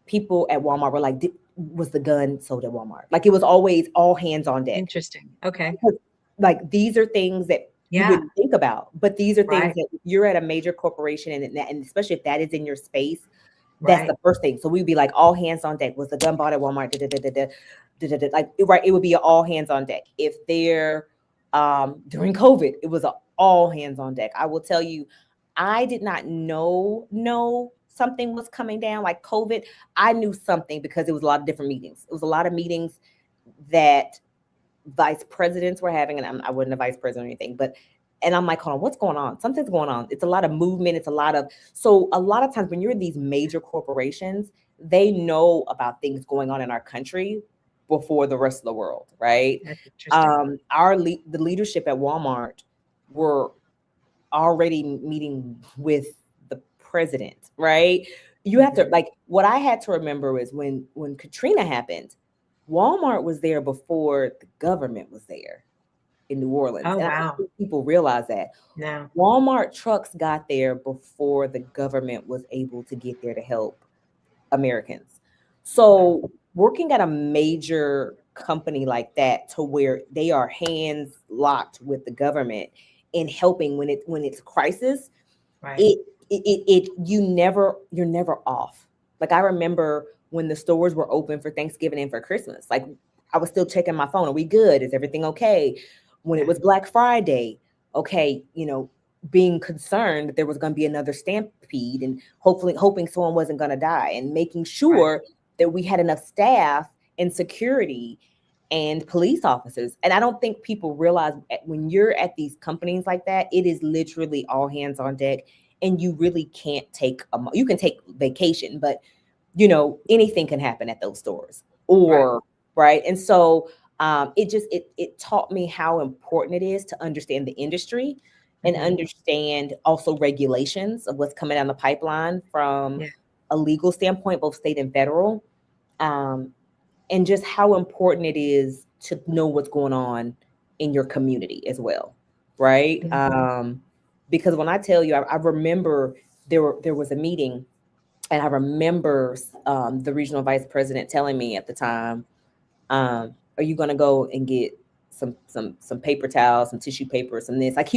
people at Walmart were like, was the gun sold at Walmart? Like it was always all hands on deck. Interesting. Okay. Because, like, these are things that you Yeah. wouldn't think about, but these are things Right. that if you're at a major corporation, and especially if that is in your space, that's Right. the first thing. So we'd be like, all hands on deck. Was the gun bought at Walmart? Da, da, da, da, da, da, da. Like, right, it would be all hands on deck. If they're during COVID, it was all hands on deck. I will tell you, I did not know something was coming down, like COVID, I knew something because it was a lot of different meetings. It was a lot of meetings that vice presidents were having, and I wasn't a vice president or anything, but and I'm like, hold on, what's going on? Something's going on. It's a lot of movement. It's a lot of, so a lot of times when you're in these major corporations, they know about things going on in our country before the rest of the world, right? That's interesting. The leadership at Walmart were already meeting with the president, right? You have to, Mhm. like, what I had to remember is when Katrina happened, Walmart was there before the government was there in New Orleans. Oh, And I don't wow. think people realize that. No. Walmart trucks got there before the government was able to get there to help Americans. Wow. So working at a major company like that, to where they are hands locked with the government in helping when it's a crisis, Right. it you're never off. Like, I remember when the stores were open for Thanksgiving and for Christmas, like I was still checking my phone. Are we good? Is everything okay? When it Yeah. was Black Friday, okay, being concerned that there was going to be another stampede, and hopefully hoping someone wasn't going to die, and making Right. sure that we had enough staff and security and police officers. And I don't think people realize, when you're at these companies like that, it is literally all hands on deck, and you really can't take you can take vacation, but anything can happen at those stores, Right. or right. And so it taught me how important it is to understand the industry and Mhm. understand also regulations of what's coming down the pipeline from Yeah. a legal standpoint, both state and federal. um, and just how important it is to know what's going on in your community as well, right? Mhm. Because when I tell you, I remember there was a meeting, and I remember the regional vice president telling me at the time, "Are you going to go and get some paper towels, some tissue paper, some this?" Like,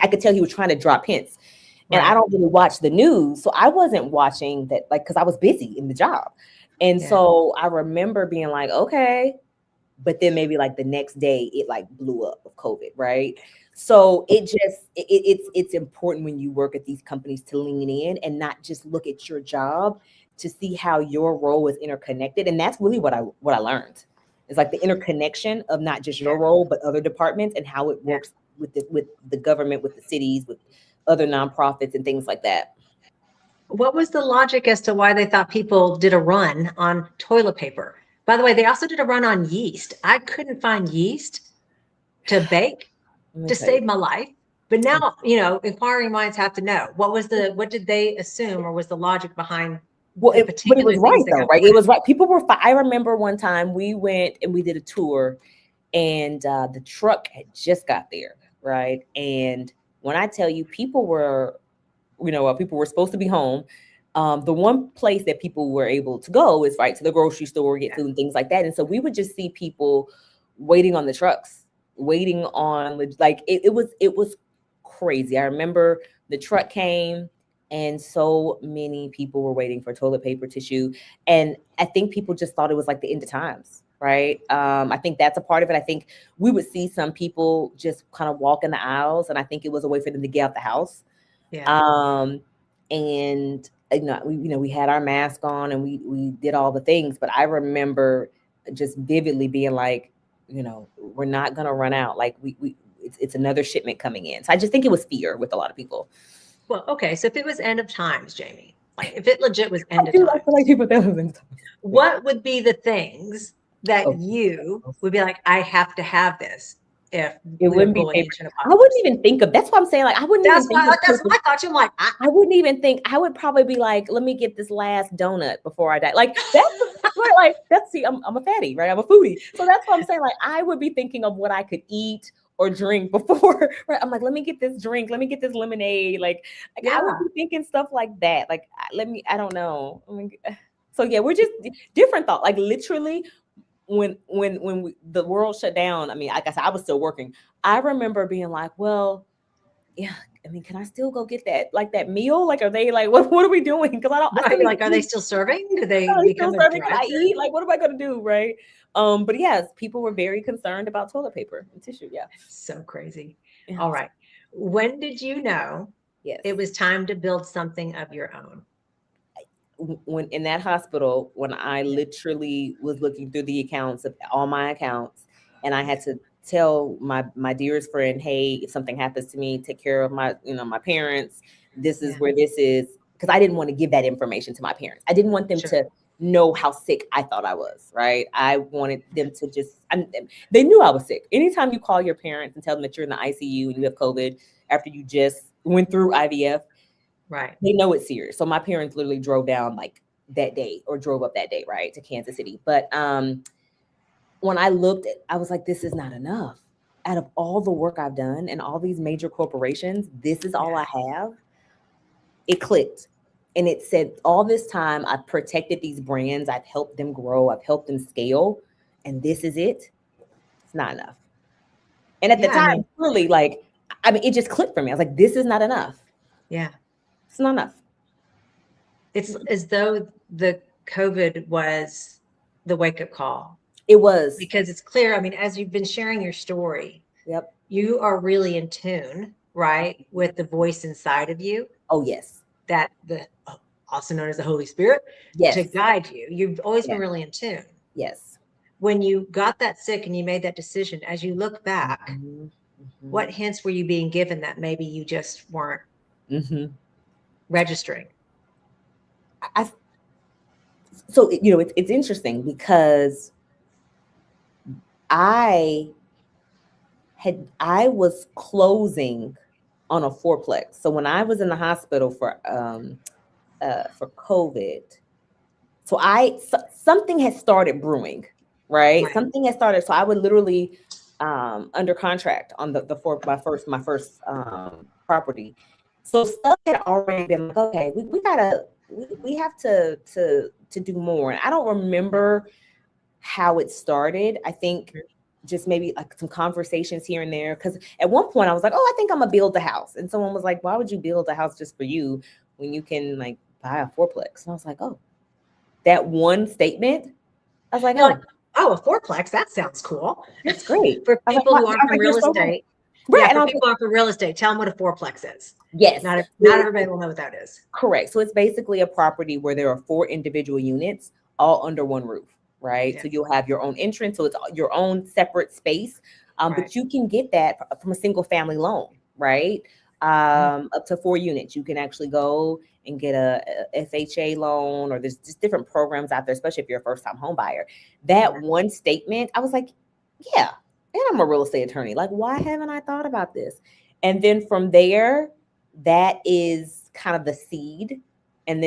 I could tell he was trying to drop hints. And I Right. don't really watch the news, so I wasn't watching that, like, because I was busy in the job. And Yeah. so I remember being like, okay, but then maybe like the next day it like blew up with COVID, right? So it's important when you work at these companies to lean in and not just look at your job, to see how your role is interconnected. And that's really what I learned. It's like the interconnection of not just Yeah. your role but other departments, and how it Yeah. works with the government, with the cities, with other nonprofits and things like that. What was the logic as to why they thought people did a run on toilet paper? By the way, they also did a run on yeast. I couldn't find yeast to bake Let me to tell you. save my life. But now, inquiring minds have to know what did they assume, or was the logic behind Well, the but it particular was things right that though, got right? It poured in? was right. People were. I remember one time we went and we did a tour, and the truck had just got there, right? And when I tell you, people were supposed to be home. The one place that people were able to go is right to the grocery store, get Yeah. food and things like that. And so we would just see people waiting on the trucks, waiting on, like, it was crazy. I remember the truck came, and so many people were waiting for toilet paper, tissue, and I think people just thought it was like the end of times, right? I think that's a part of it. I think we would see some people just kind of walk in the aisles, and I think it was a way for them to get out the house. Yeah. And we had our mask on, and we did all the things, but I remember just vividly being like, we're not gonna run out. Like, it's another shipment coming in. So I just think it was fear with a lot of people. Well, okay. So if it was end of times, Jamie, like if it legit was I end of do. I feel like times, people that was in. what would be the things that Oh, you would be like, I have to have this if it we are wouldn't be going paper. into an I wouldn't apocalypse? even think of. That's what I'm saying. Like, I wouldn't even think of That's paper. my thought. I'm like, I wouldn't even think. I would probably be like, let me get this last donut before I die. Like, that's right. Like, see, I'm a fatty, right? I'm a foodie. So that's what I'm saying. Like, I would be thinking of what I could eat or drink before, right? I'm like, let me get this drink. Let me get this lemonade. Like I would yeah. be thinking stuff like that. Like, I don't know. So yeah, we're just different thought. Like, literally, the world shut down. I mean, like I said, I was still working. I remember being like, well, yeah, I mean, can I still go get that meal? Like, are they like, what are we doing? Because I still Right. need to Like, are they eat. still serving? Do they Are they still become a serving? Can I drive-through? eat? Like, what am I gonna do? Right. But yes, people were very concerned about toilet paper and tissue. Yeah. So crazy. Yeah. All right. When did you know Yes. it was time to build something of your own? when in that hospital, when I Yeah. literally was looking through the accounts of all my accounts, and I had to tell my dearest friend, hey, if something happens to me, take care of my, my parents. This is Yeah. where this is, because I didn't want to give that information to my parents. I didn't want them Sure. to know how sick I thought I was, right? I wanted them to just, they knew I was sick. Anytime you call your parents and tell them that you're in the ICU and you have COVID after you just went through IVF, Right. they know it's serious. So my parents literally drove down like that day, or drove up that day, right, to Kansas City. But when I looked at, I was like, this is not enough. Out of all the work I've done and all these major corporations, this is all Yeah. I have. It clicked. And it said, all this time I've protected these brands, I've helped them grow, I've helped them scale, and this is it. It's not enough. And at the Yeah. I time, mean, really, like, I mean, it just clicked for me. I was like, this is not enough. yeah. It's not enough. It's as though the COVID was the wake up call, It was. because it's clear. I mean, as you've been sharing your story, Yep. you are really in tune, right, with the voice inside of you, Oh, yes. that also known as the Holy Spirit, to Yes. guide you. You've always been Yes. really in tune. Yes. When you got that sick and you made that decision, as you look back, Mhm, what mhm, hints were you being given that maybe you just weren't mhm. registering? I so it's interesting because I I was closing on a fourplex. So when I was in the hospital for COVID, so something had started brewing, right? Right. Something had started. So I would literally under contract on the for my first property. So stuff had already been like, okay, we have to do more. And I don't remember how it started. I think just maybe like some conversations here and there. Because at one point I was like, oh, I think I'm gonna build a house, and someone was like, why would you build a house just for you when you can like buy a fourplex? And I was like, oh, that one statement. I was like, You're like, oh, oh, a fourplex, that sounds cool. that's great. For I was like, people wow. who I aren't was from like, you're real so right. estate, Right. yeah, And for I was people like, who aren't from real estate, tell them what a fourplex is. yes. Not everybody will know what that is. Correct. So it's basically a property where there are 4 individual units all under one roof, right? Yeah. So you'll have your own entrance, so it's your own separate space, Right. but you can get that from a single family loan, right? Mm. Up to 4 units. You can actually go and get a FHA loan, or there's just different programs out there, especially if you're a first time home buyer. That Yeah. one statement, I was like, yeah, and I'm a real estate attorney. Like, why haven't I thought about this? And then from there, that is kind of the seed. And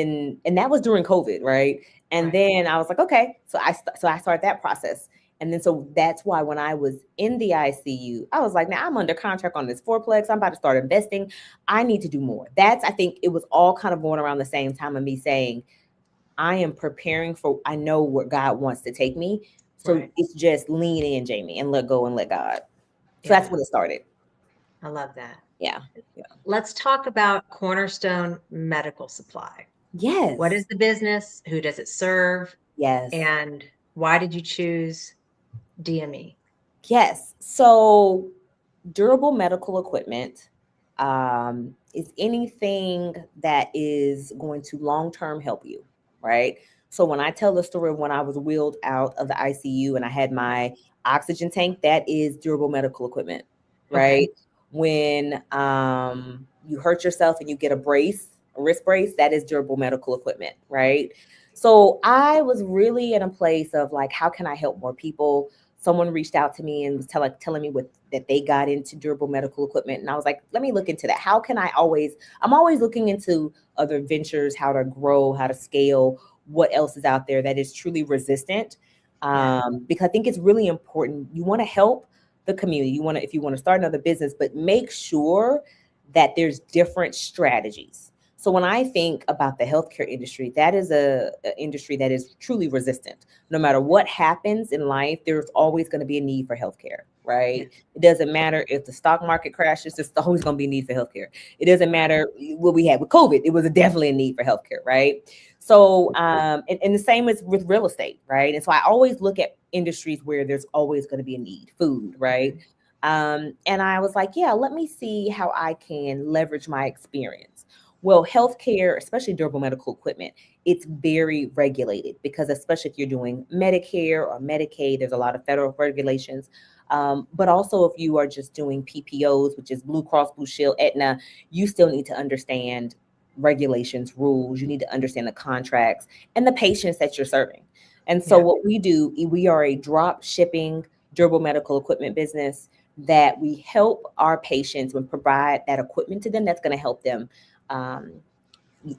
that was during COVID, right? And Right. then I was like, okay, so I started that process. And then so that's why when I was in the ICU, I was like, now I'm under contract on this fourplex. I'm about to start investing. I need to do more. I think it was all kind of going around the same time of me saying, I am preparing for, I know where God wants to take me. So Right. it's just lean in, Jamie, and let go and let God. So that's Yeah. when it started. I love that. Yeah. Yeah. Let's talk about Cornerstone Medical Supply. What is Yes. the business? Who does it serve? Yes. And why did you choose DME? Yes. So durable medical equipment is anything that is going to long term help you, right? So when I tell the story of when I was wheeled out of the ICU and I had my oxygen tank, that is durable medical equipment, Okay. right? When you hurt yourself and you get a wrist brace, that is durable medical equipment, right? So I was really in a place of like, how can I help more people? Someone reached out to me and was telling me that they got into durable medical equipment, and I was like, let me look into that. How can I'm always looking into other ventures, how to grow, how to scale, what else is out there that is truly resistant, Yeah. because I think it's really important. You want to help the community. If you want to start another business, but make sure that there's different strategies. So when I think about the healthcare industry, that is a industry that is truly resistant. No matter what happens in life, there's always going to be a need for healthcare, Yeah. right? It doesn't matter if the stock market crashes, there's always going to be a need for healthcare. It doesn't Right. matter what we had with COVID, it was definitely a need for healthcare, right? So, and the same is with real estate, right? And so I always look at industries where there's always going to be a need, food, right? Mhm. And I was like, yeah, let me see how I can leverage my experience. Well, healthcare, especially durable medical equipment, it's very regulated because, especially if you're doing Medicare or Medicaid, there's a lot of federal regulations. But also, if you are just doing PPOs, which is Blue Cross Blue Shield, Aetna, you still need to understand regulations, rules. You need to understand the contracts and the patients that you're serving. And so, Yeah. what we do, we are a drop shipping durable medical equipment business that we help our patients and provide that equipment to them that's going to help them um,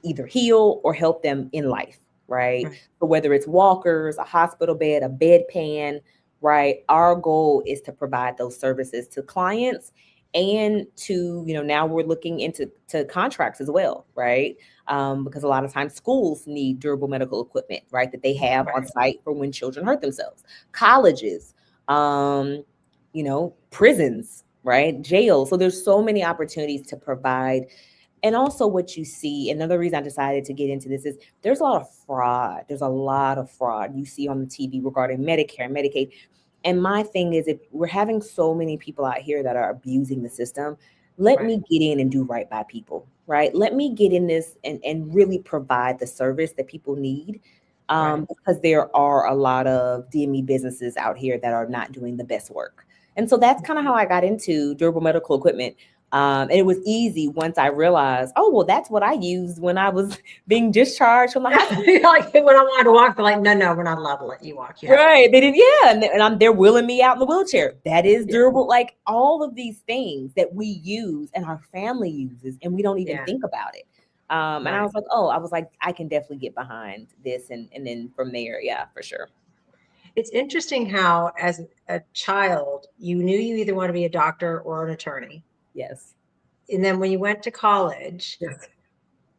either heal or help them in life, right? Right. So whether it's walkers, a hospital bed, a bedpan, right? Our goal is to provide those services to clients and to, now we're looking into contracts as well, right? Because a lot of times schools need durable medical equipment, right? That they have on Right. site for when children hurt themselves. Colleges, prisons, right? Jails. So there's so many opportunities to provide. And also what you see, another reason I decided to get into this is there's a lot of fraud. There's a lot of fraud you see on the TV regarding Medicare and Medicaid. And my thing is, if we're having so many people out here that are abusing the system, let Right. me get in and do right by people, right? Let me get in this and really provide the service that people need. Right. Because there are a lot of DME businesses out here that are not doing the best work. And so that's kind of how I got into durable medical equipment. And it was easy once I realized, oh, well, that's what I used when I was being discharged from the hospital. Like when I wanted to walk, they're like, no, no, we're not allowed to let you walk. You have to Right. walk. They did. Yeah. They're wheeling me out in the wheelchair. That is Yeah. durable. Like all of these things that we use and our family uses, and we don't even Yeah. think about it. And I Right. was like, oh, I was like, I can definitely get behind this. And then from there, yeah, for sure. It's interesting how, as a child, you knew you either want to be a doctor or an attorney. Yes. And then when you went to college, Yes.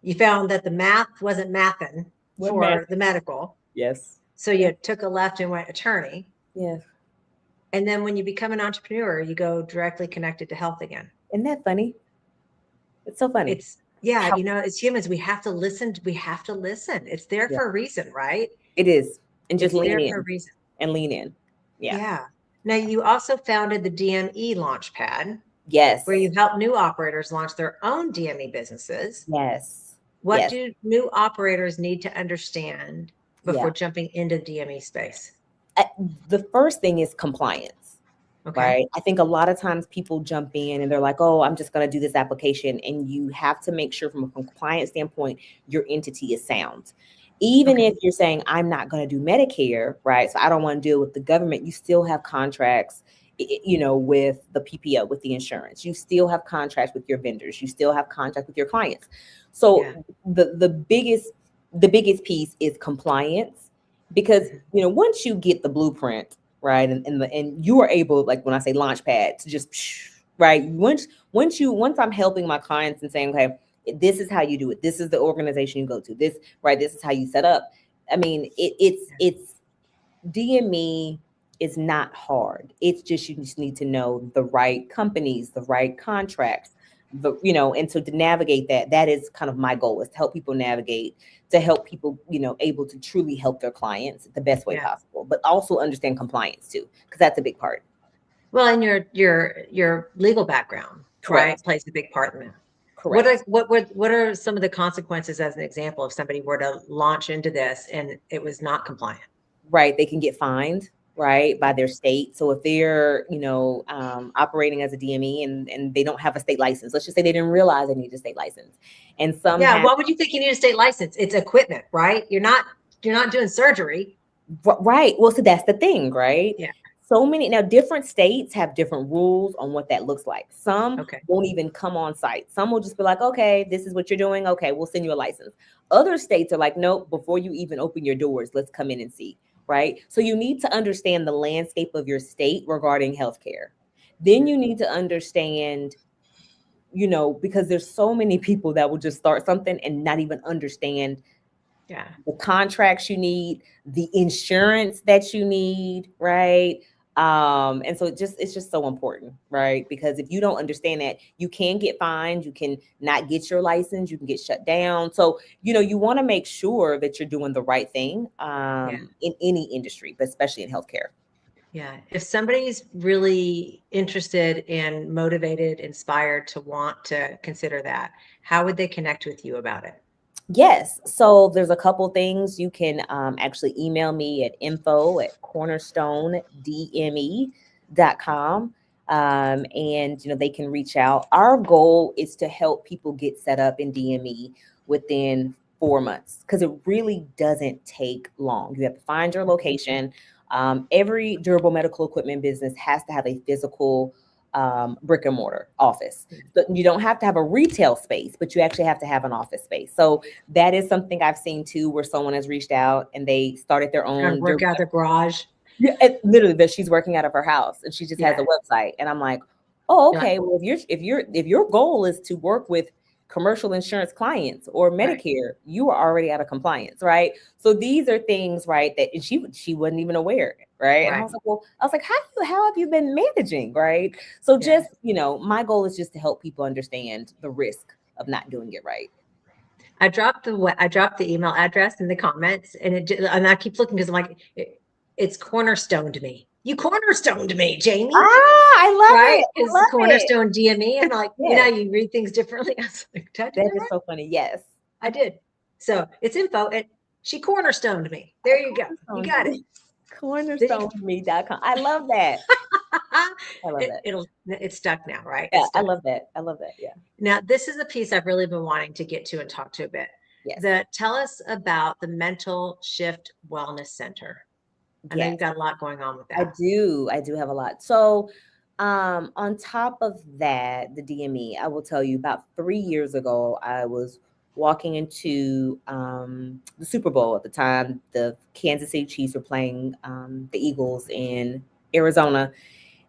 you found that the math wasn't mathing What math? for the medical. Yes. So you took a left and went attorney. Yes. And then when you become an entrepreneur, you go directly connected to health again. Isn't that funny? It's so funny. It's, yeah, How as humans, we have to listen. We have to listen. It's there yeah, for a reason, right? it is. And just It's lean there for a in reason. and lean in. Yeah. Yeah. Now, you also founded the DME Launchpad, where Yes. you help new operators launch their own DME businesses. Yes. What Yes. do new operators need to understand Yeah. before jumping into the DME space? Uh, The first thing is compliance, Okay. right? I think a lot of times people jump in and they're like, oh, I'm just going to do this application. And you have to make sure from a compliance standpoint, your entity is sound. Even Okay. if you're saying, I'm not going to do Medicare, right? So I don't want to deal with the government, you still have contracts, with the PPO, with the insurance. You still have contracts with your vendors. You still have contracts with your clients. So Yeah. the biggest piece is compliance because Mhm. once you get the blueprint right and you are able, like when I say launch pad, to just right once I'm helping my clients and saying, okay, this is how you do it, this is the organization you go to, this right, this is how you set up. I mean, it's DME is not hard. It's just you just need to know the right companies, the right contracts, and so to navigate that is kind of my goal, is to help people navigate, to help people, able to truly help their clients the best way Yeah. possible, but also understand compliance too, because that's a big part. Well, and your legal background, right, Correct. plays a big part in that. What are Correct. what are some of the consequences, as an example, if somebody were to launch into this and it was not compliant? Right, they can get fined, right, by their state. So if they're, operating as a DME and they don't have a state license, let's just say they didn't realize they need a state license, and some Yeah. have Why would you think you need a state license? It's equipment, right? You're not doing surgery. right. Well, so that's the thing, right? Yeah. So many now different states have different rules on what that looks like. Some Okay. won't even come on site. Some will just be like, okay, this is what you're doing. Okay, we'll send you a license. Other states are like, nope, before you even open your doors, let's come in and see. Right. So you need to understand the landscape of your state regarding healthcare. Then you need to understand, because there's so many people that will just start something and not even understand Yeah. the contracts you need, the insurance that you need, right? And so it's just so important, right? Because if you don't understand that, you can get fined, you can not get your license, you can get shut down. So, you want to make sure that you're doing the right thing Yeah. in any industry, but especially in healthcare. Yeah. If somebody's really interested and motivated, inspired to want to consider that, how would they connect with you about it? Yes. So there's a couple things. You can actually email me at info@cornerstonedme.com. And they can reach out. Our goal is to help people get set up in DME within 4 months, because it really doesn't take long. You have to find your location. Every durable medical equipment business has to have a physical brick and mortar office. But you don't have to have a retail space, but you actually have to have an office space. So that is something I've seen too, where someone has reached out and they started their Gotta own. work out the garage. Yeah, literally, that she's working out of her house and she just has a Yeah. website. And I'm like, oh, You're like, okay. Well, if your goal is to work with commercial insurance clients or right, Medicare, you are already out of compliance, right? So these are things, right, that, and she wasn't even aware, right? And I right. was like, well, I was like, how have you been managing, right? So Yeah. just, my goal is just to help people understand the risk of not doing it right. I dropped the email address in the comments, and and I keep looking because I'm like, it's cornerstoned me. You cornerstoned me, Jamie, Ah, I love right? it. I Because love it. cornerstone DME. I'm like, Yes, you read things differently. I was like, did I do that that is right? so funny. Yes. I did. So it's info at she cornerstoned me. There you go. You got it. Did you? Cornerstoneme.com. I love that. I love that. It's stuck now, right? Yeah, It's I stuck. love that. I love that. Yeah. Now, this is a piece I've really been wanting to get to and talk to a bit. Yes. Tell us about the Mental Shift Wellness Center. I know Yes. you've got a lot going on with I that. do. I do have a lot. So, on top of that, the DME, I will tell you, about 3 years ago, I was walking into the Super Bowl at the time. The Kansas City Chiefs were playing the Eagles in Arizona.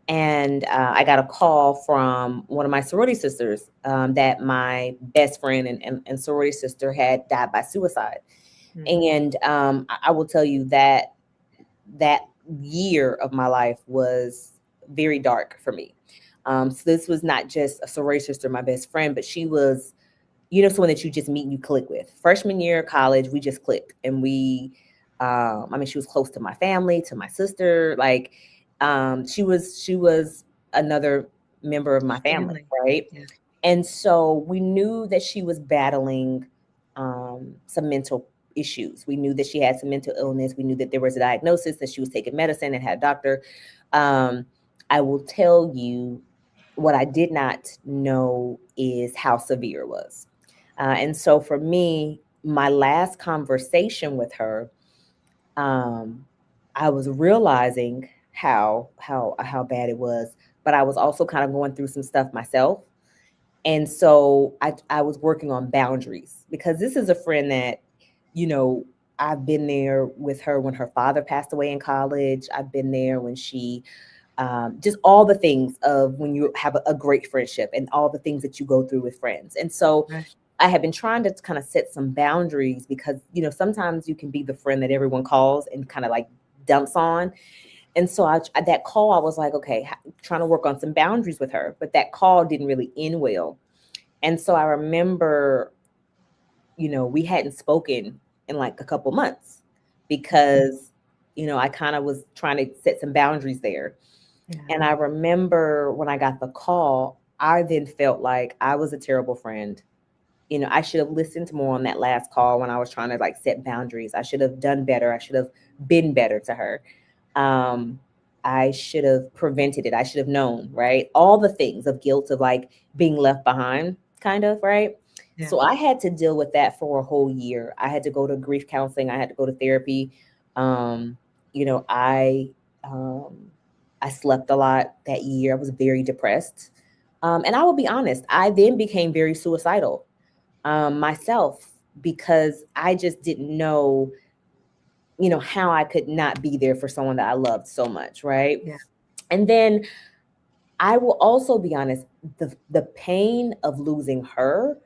And I got a call from one of my sorority sisters, that my best friend and sorority sister had died by suicide. Mm. And I will tell you that that year of my life was very dark for me. So this was not just a sorority sister, my best friend, but she was, someone that you just meet and you click with. Freshman year of college, we just clicked, and she was close to my family, to my sister. Like, she was another member of my family, Family. right? Yeah. And so we knew that she was battling some mental issues. We knew that she had some mental illness. We knew that there was a diagnosis, that she was taking medicine and had a doctor. Um, I will tell you, what I did not know is how severe it was. And so for me, my last conversation with her, um, I was realizing how bad it was, but I was also kind of going through some stuff myself. And so I was working on boundaries, because this is a friend that, you know, I've been there with her when her father passed away in college. I've been there when she, just all the things of when you have a great friendship and all the things that you go through with friends. And so Right. I have been trying to kind of set some boundaries, because, sometimes you can be the friend that everyone calls and kind of like dumps on. And so that call, I was like, okay, trying to work on some boundaries with her, but that call didn't really end well. And so I remember, we hadn't spoken in like a couple months, because, I kind of was trying to set some boundaries there. Yeah. And I remember when I got the call, I then felt like I was a terrible friend. I should have listened more on that last call when I was trying to like set boundaries. I should have done better. I should have been better to her. Um, I should have prevented it. I should have known, right? All the things of guilt, of like being left behind, kind of, right? Yeah. So I had to deal with that for a whole year. I had to go to grief counseling. I had to go to therapy. Um, you know, I um, I slept a lot that year. I was very depressed. And I will be honest, I then became very suicidal, myself, because I just didn't know, how I could not be there for someone that I loved so much, right? Yeah. And then I will also be honest, the pain of losing her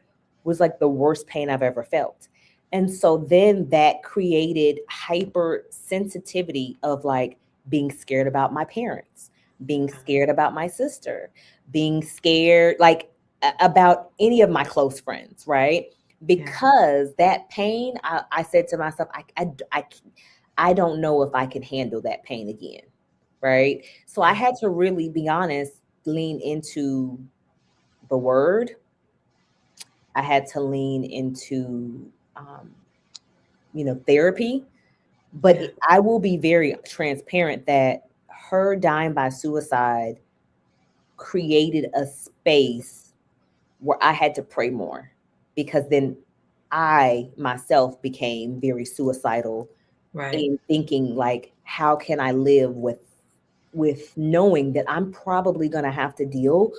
was like the worst pain I've ever felt. And so then that created hypersensitivity of like being scared about my parents, being scared about my sister, being scared like about any of my close friends, right? Yeah. Because that pain, I said to myself, I don't know if I can handle that pain again. right? So I Yeah. had to really be honest, lean into the word. I had to lean into, um, therapy. But Yeah. I will be very transparent that her dying by suicide created a space where I had to pray more, because then I myself became very suicidal Right. in thinking like, how can I live with knowing that I'm probably going to have to deal.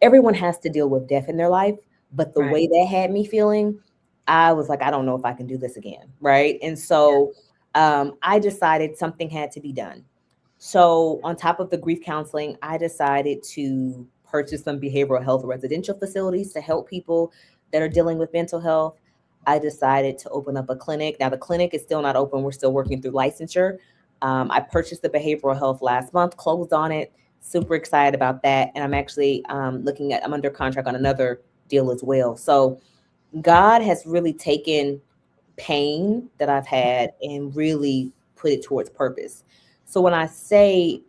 Everyone has to deal with death in their life, but the Right. way that had me feeling, I was like, I don't know if I can do this again, right? And Yeah. so I decided something had to be done. So on top of the grief counseling, I decided to purchase some behavioral health residential facilities to help people that are dealing with mental health. I decided to open up a clinic. Now the clinic is still not open. We're still working through licensure. I purchased the behavioral health last month, closed on it. Super excited about that. And I'm actually I'm under contract on another deal as well. So God has really taken pain that I've had and really put it towards purpose. So when I say,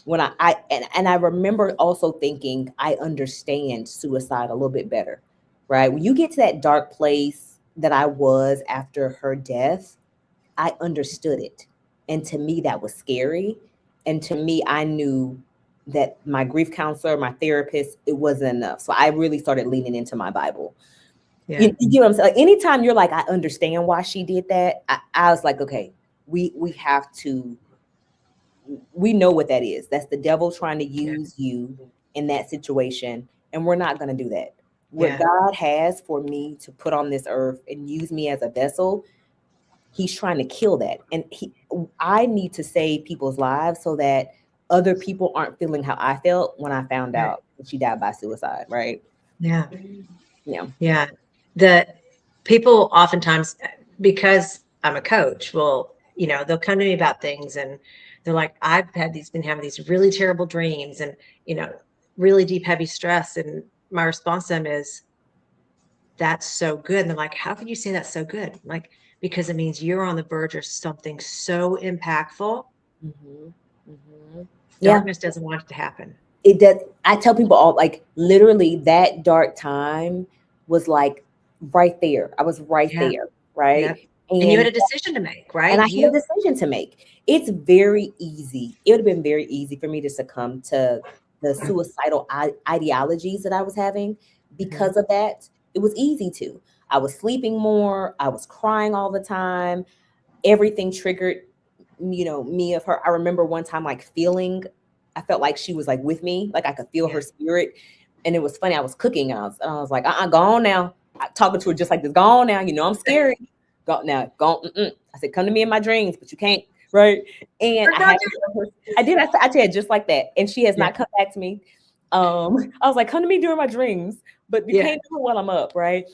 when I remember also thinking I understand suicide a little bit better, right? When you get to that dark place that I was after her death, I understood it. And to me, that was scary. And to me, I knew that my grief counselor, my therapist, it wasn't enough. So I really started leaning into my Bible. Yeah. You get what I'm saying? Like, anytime you're like, I understand why she did that, I was like, okay, we have to, we know what that is. That's the devil trying to Yeah. use you in that situation. And we're not going to do that. What Yeah. God has for me to put on this earth and use me as a vessel, he's trying to kill that. And I need to save people's lives so that other people aren't feeling how I felt when I found Right. out that she died by suicide, right? Yeah. Yeah. Yeah. The people oftentimes, because I'm a coach, will, they'll come to me about things and they're like, been having these really terrible dreams and, you know, really deep, heavy stress. And my response to them is, that's so good. And they're like, how can you say that's so good? I'm like, because it means you're on the verge of something so impactful. Hmm. Hmm. Yeah. Darkness doesn't want it to happen. It does. I tell people all, like, literally that dark time was like right there. I was right Yeah. there, right? Yep. And you had And a decision to make, and right? I had a decision to make. It's very easy. It would have been very easy for me to succumb to the suicidal ideologies that I was having Mhm. because of that. It was easy to. I was sleeping more. I was crying all the time. Everything triggered, me of her. I remember one time like feeling, I felt like she was like with me, like I could feel Yeah. her spirit. And it was funny. I was cooking and I was like, go on now. Talking to her just like this, go on now. I'm scary. Go now, go. Mm-mm. I said, come to me in my dreams, but you can't, right? And I Don't had do to tell her, I did. I said just like that, and she has Yeah. not come back to me. I was like, come to me during my dreams, but you Yeah. can't do it while I'm up, right?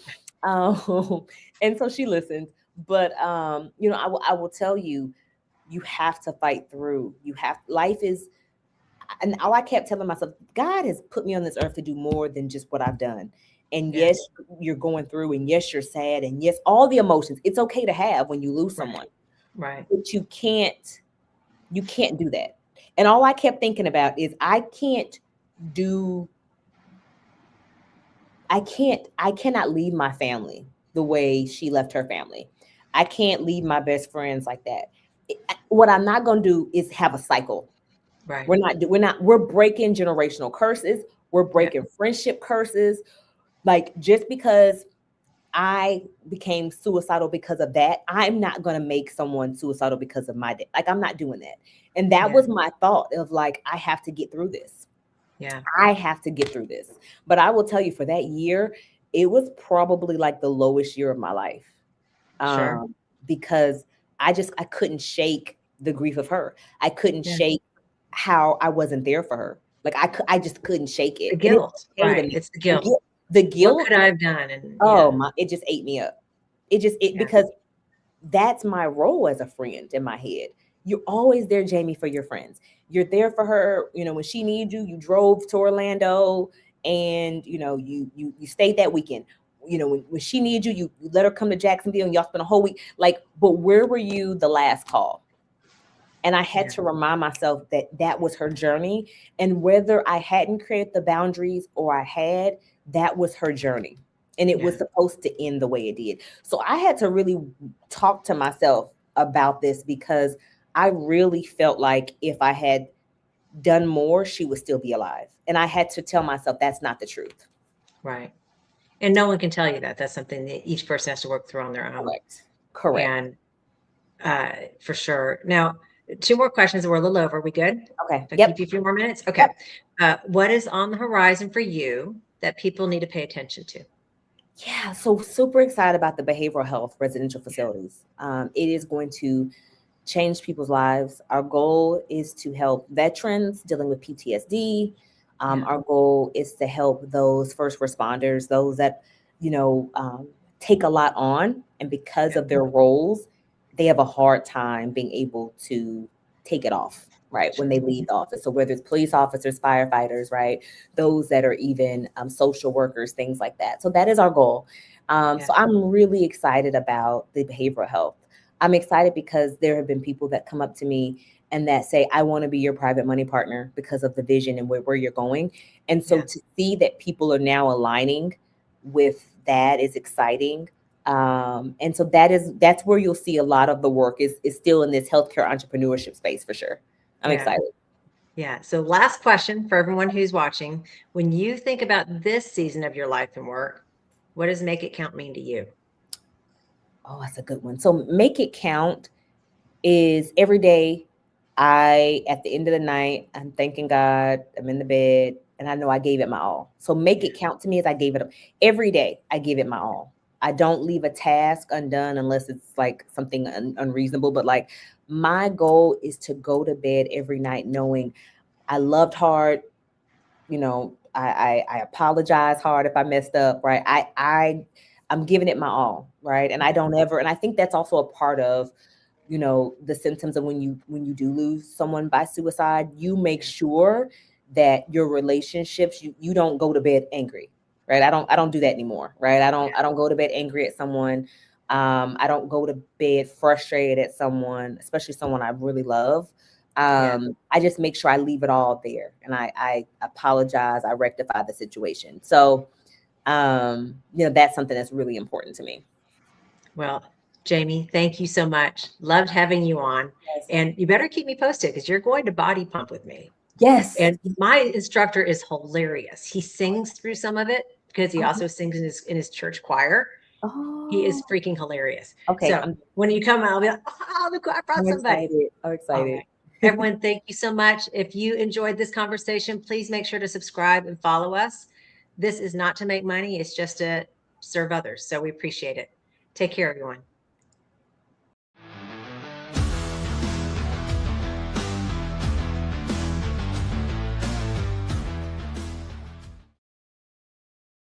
Um, and so she listened. But I will tell you, you have to fight through. Life is, and all I kept telling myself, God has put me on this earth to do more than just what I've done. And Yeah. yes, you're going through, and yes, you're sad, and yes, all the emotions. It's okay to have when you lose Right. someone, Right. but you can't do that. And all I kept thinking about is do I cannot leave my family the way she left her family. I can't leave my best friends like that. What I'm not going to do is have a cycle. Right. We're breaking generational curses. We're Yeah. breaking friendship curses. Like, just because I became suicidal because of that, I'm not going to make someone suicidal because of my day. Like, I'm not doing that. And that Yeah. was my thought of like, I have to get through this. Yeah. I have to get through this. But I will tell you, for that year, it was probably like the lowest year of my life. Sure. Because I couldn't shake the grief of her. I couldn't Yeah. shake how I wasn't there for her. Like, I just couldn't shake The it. And it's guilt. okay to Right. me. It's the The guilt. guilt, the What guilt, could I have done? And oh yeah. my, it just ate me up. It Yeah. because that's my role as a friend in my head. You're always there, Jamie, for your friends. You're there for her. When she needs you, you drove to Orlando, and you stayed that weekend. When she needs you, you let her come to Jacksonville, and y'all spent a whole week. Like, but where were you the last call? And I had Yeah. to remind myself that that was her journey. And whether I hadn't created the boundaries or I had, that was her journey. And it Yeah. was supposed to end the way it did. So I had to really talk to myself about this because I really felt like if I had done more, she would still be alive. And I had to tell myself that's not the truth. Right. And no one can tell you that. That's something that each person has to work through on their own. Correct. Correct. And for sure. Now, two more questions. We're a little over. We good? Okay. If I keep Yep. you a few more minutes? Okay. Yep. What is on the horizon for you that people need to pay attention to? Yeah, so super excited about the behavioral health residential facilities. It is going to change people's lives. Our goal is to help veterans dealing with PTSD. Yeah. Our goal is to help those first responders, those that, you know, take a lot on, and because Yeah. of their roles, they have a hard time being able to take it off, right, when Sure. they leave the office. So whether it's police officers, firefighters, right, those that are even social workers, things like that. So that is our goal. Yeah. So I'm really excited about the behavioral health. I'm excited because there have been people that come up to me and that say, I want to be your private money partner because of the vision and where you're going. And so Yeah. to see that people are now aligning with that is exciting. And so that's where you'll see a lot of the work is still in this healthcare entrepreneurship space for sure. I'm Yeah. excited. Yeah. So, last question for everyone who's watching. When you think about this season of your life and work, what does make it count mean to you? Oh, that's a good one. So make it count is every day at the end of the night, I'm thanking God, I'm in the bed, and I know I gave it my all. So make Yeah. it count to me as I gave it up. Every day, I give it my all. I don't leave a task undone unless it's like something unreasonable. But like my goal is to go to bed every night knowing I loved hard. You know, I apologize hard if I messed up, right? I'm giving it my all, right? And I Yeah. don't ever, and I think that's also a part of, you know, the symptoms of when you do lose someone by suicide. You make Yeah. sure that your relationships, you don't go to bed angry, right? I don't do that anymore, right? i Yeah. don't i don't go to bed angry at someone. I don't go to bed frustrated at someone, especially someone I really love. Yeah. I just make sure I leave it all there, and I apologize, I rectify the situation. So you know, that's something that's really important to me. Well, Jamie, thank you so much. Loved having you on. Yes. And you better keep me posted because you're going to body pump with me. Yes. And my instructor is hilarious. He sings through some of it because he Oh, also sings in his church choir. He is oh, freaking hilarious. okay. So when you come out, I'll be like, oh, look, I brought I'm somebody. excited. I'm All excited. right. Everyone, thank you so much. If you enjoyed this conversation, please make sure to subscribe and follow us. This is not to make money, it's just to serve others. So we appreciate it. Take care, everyone.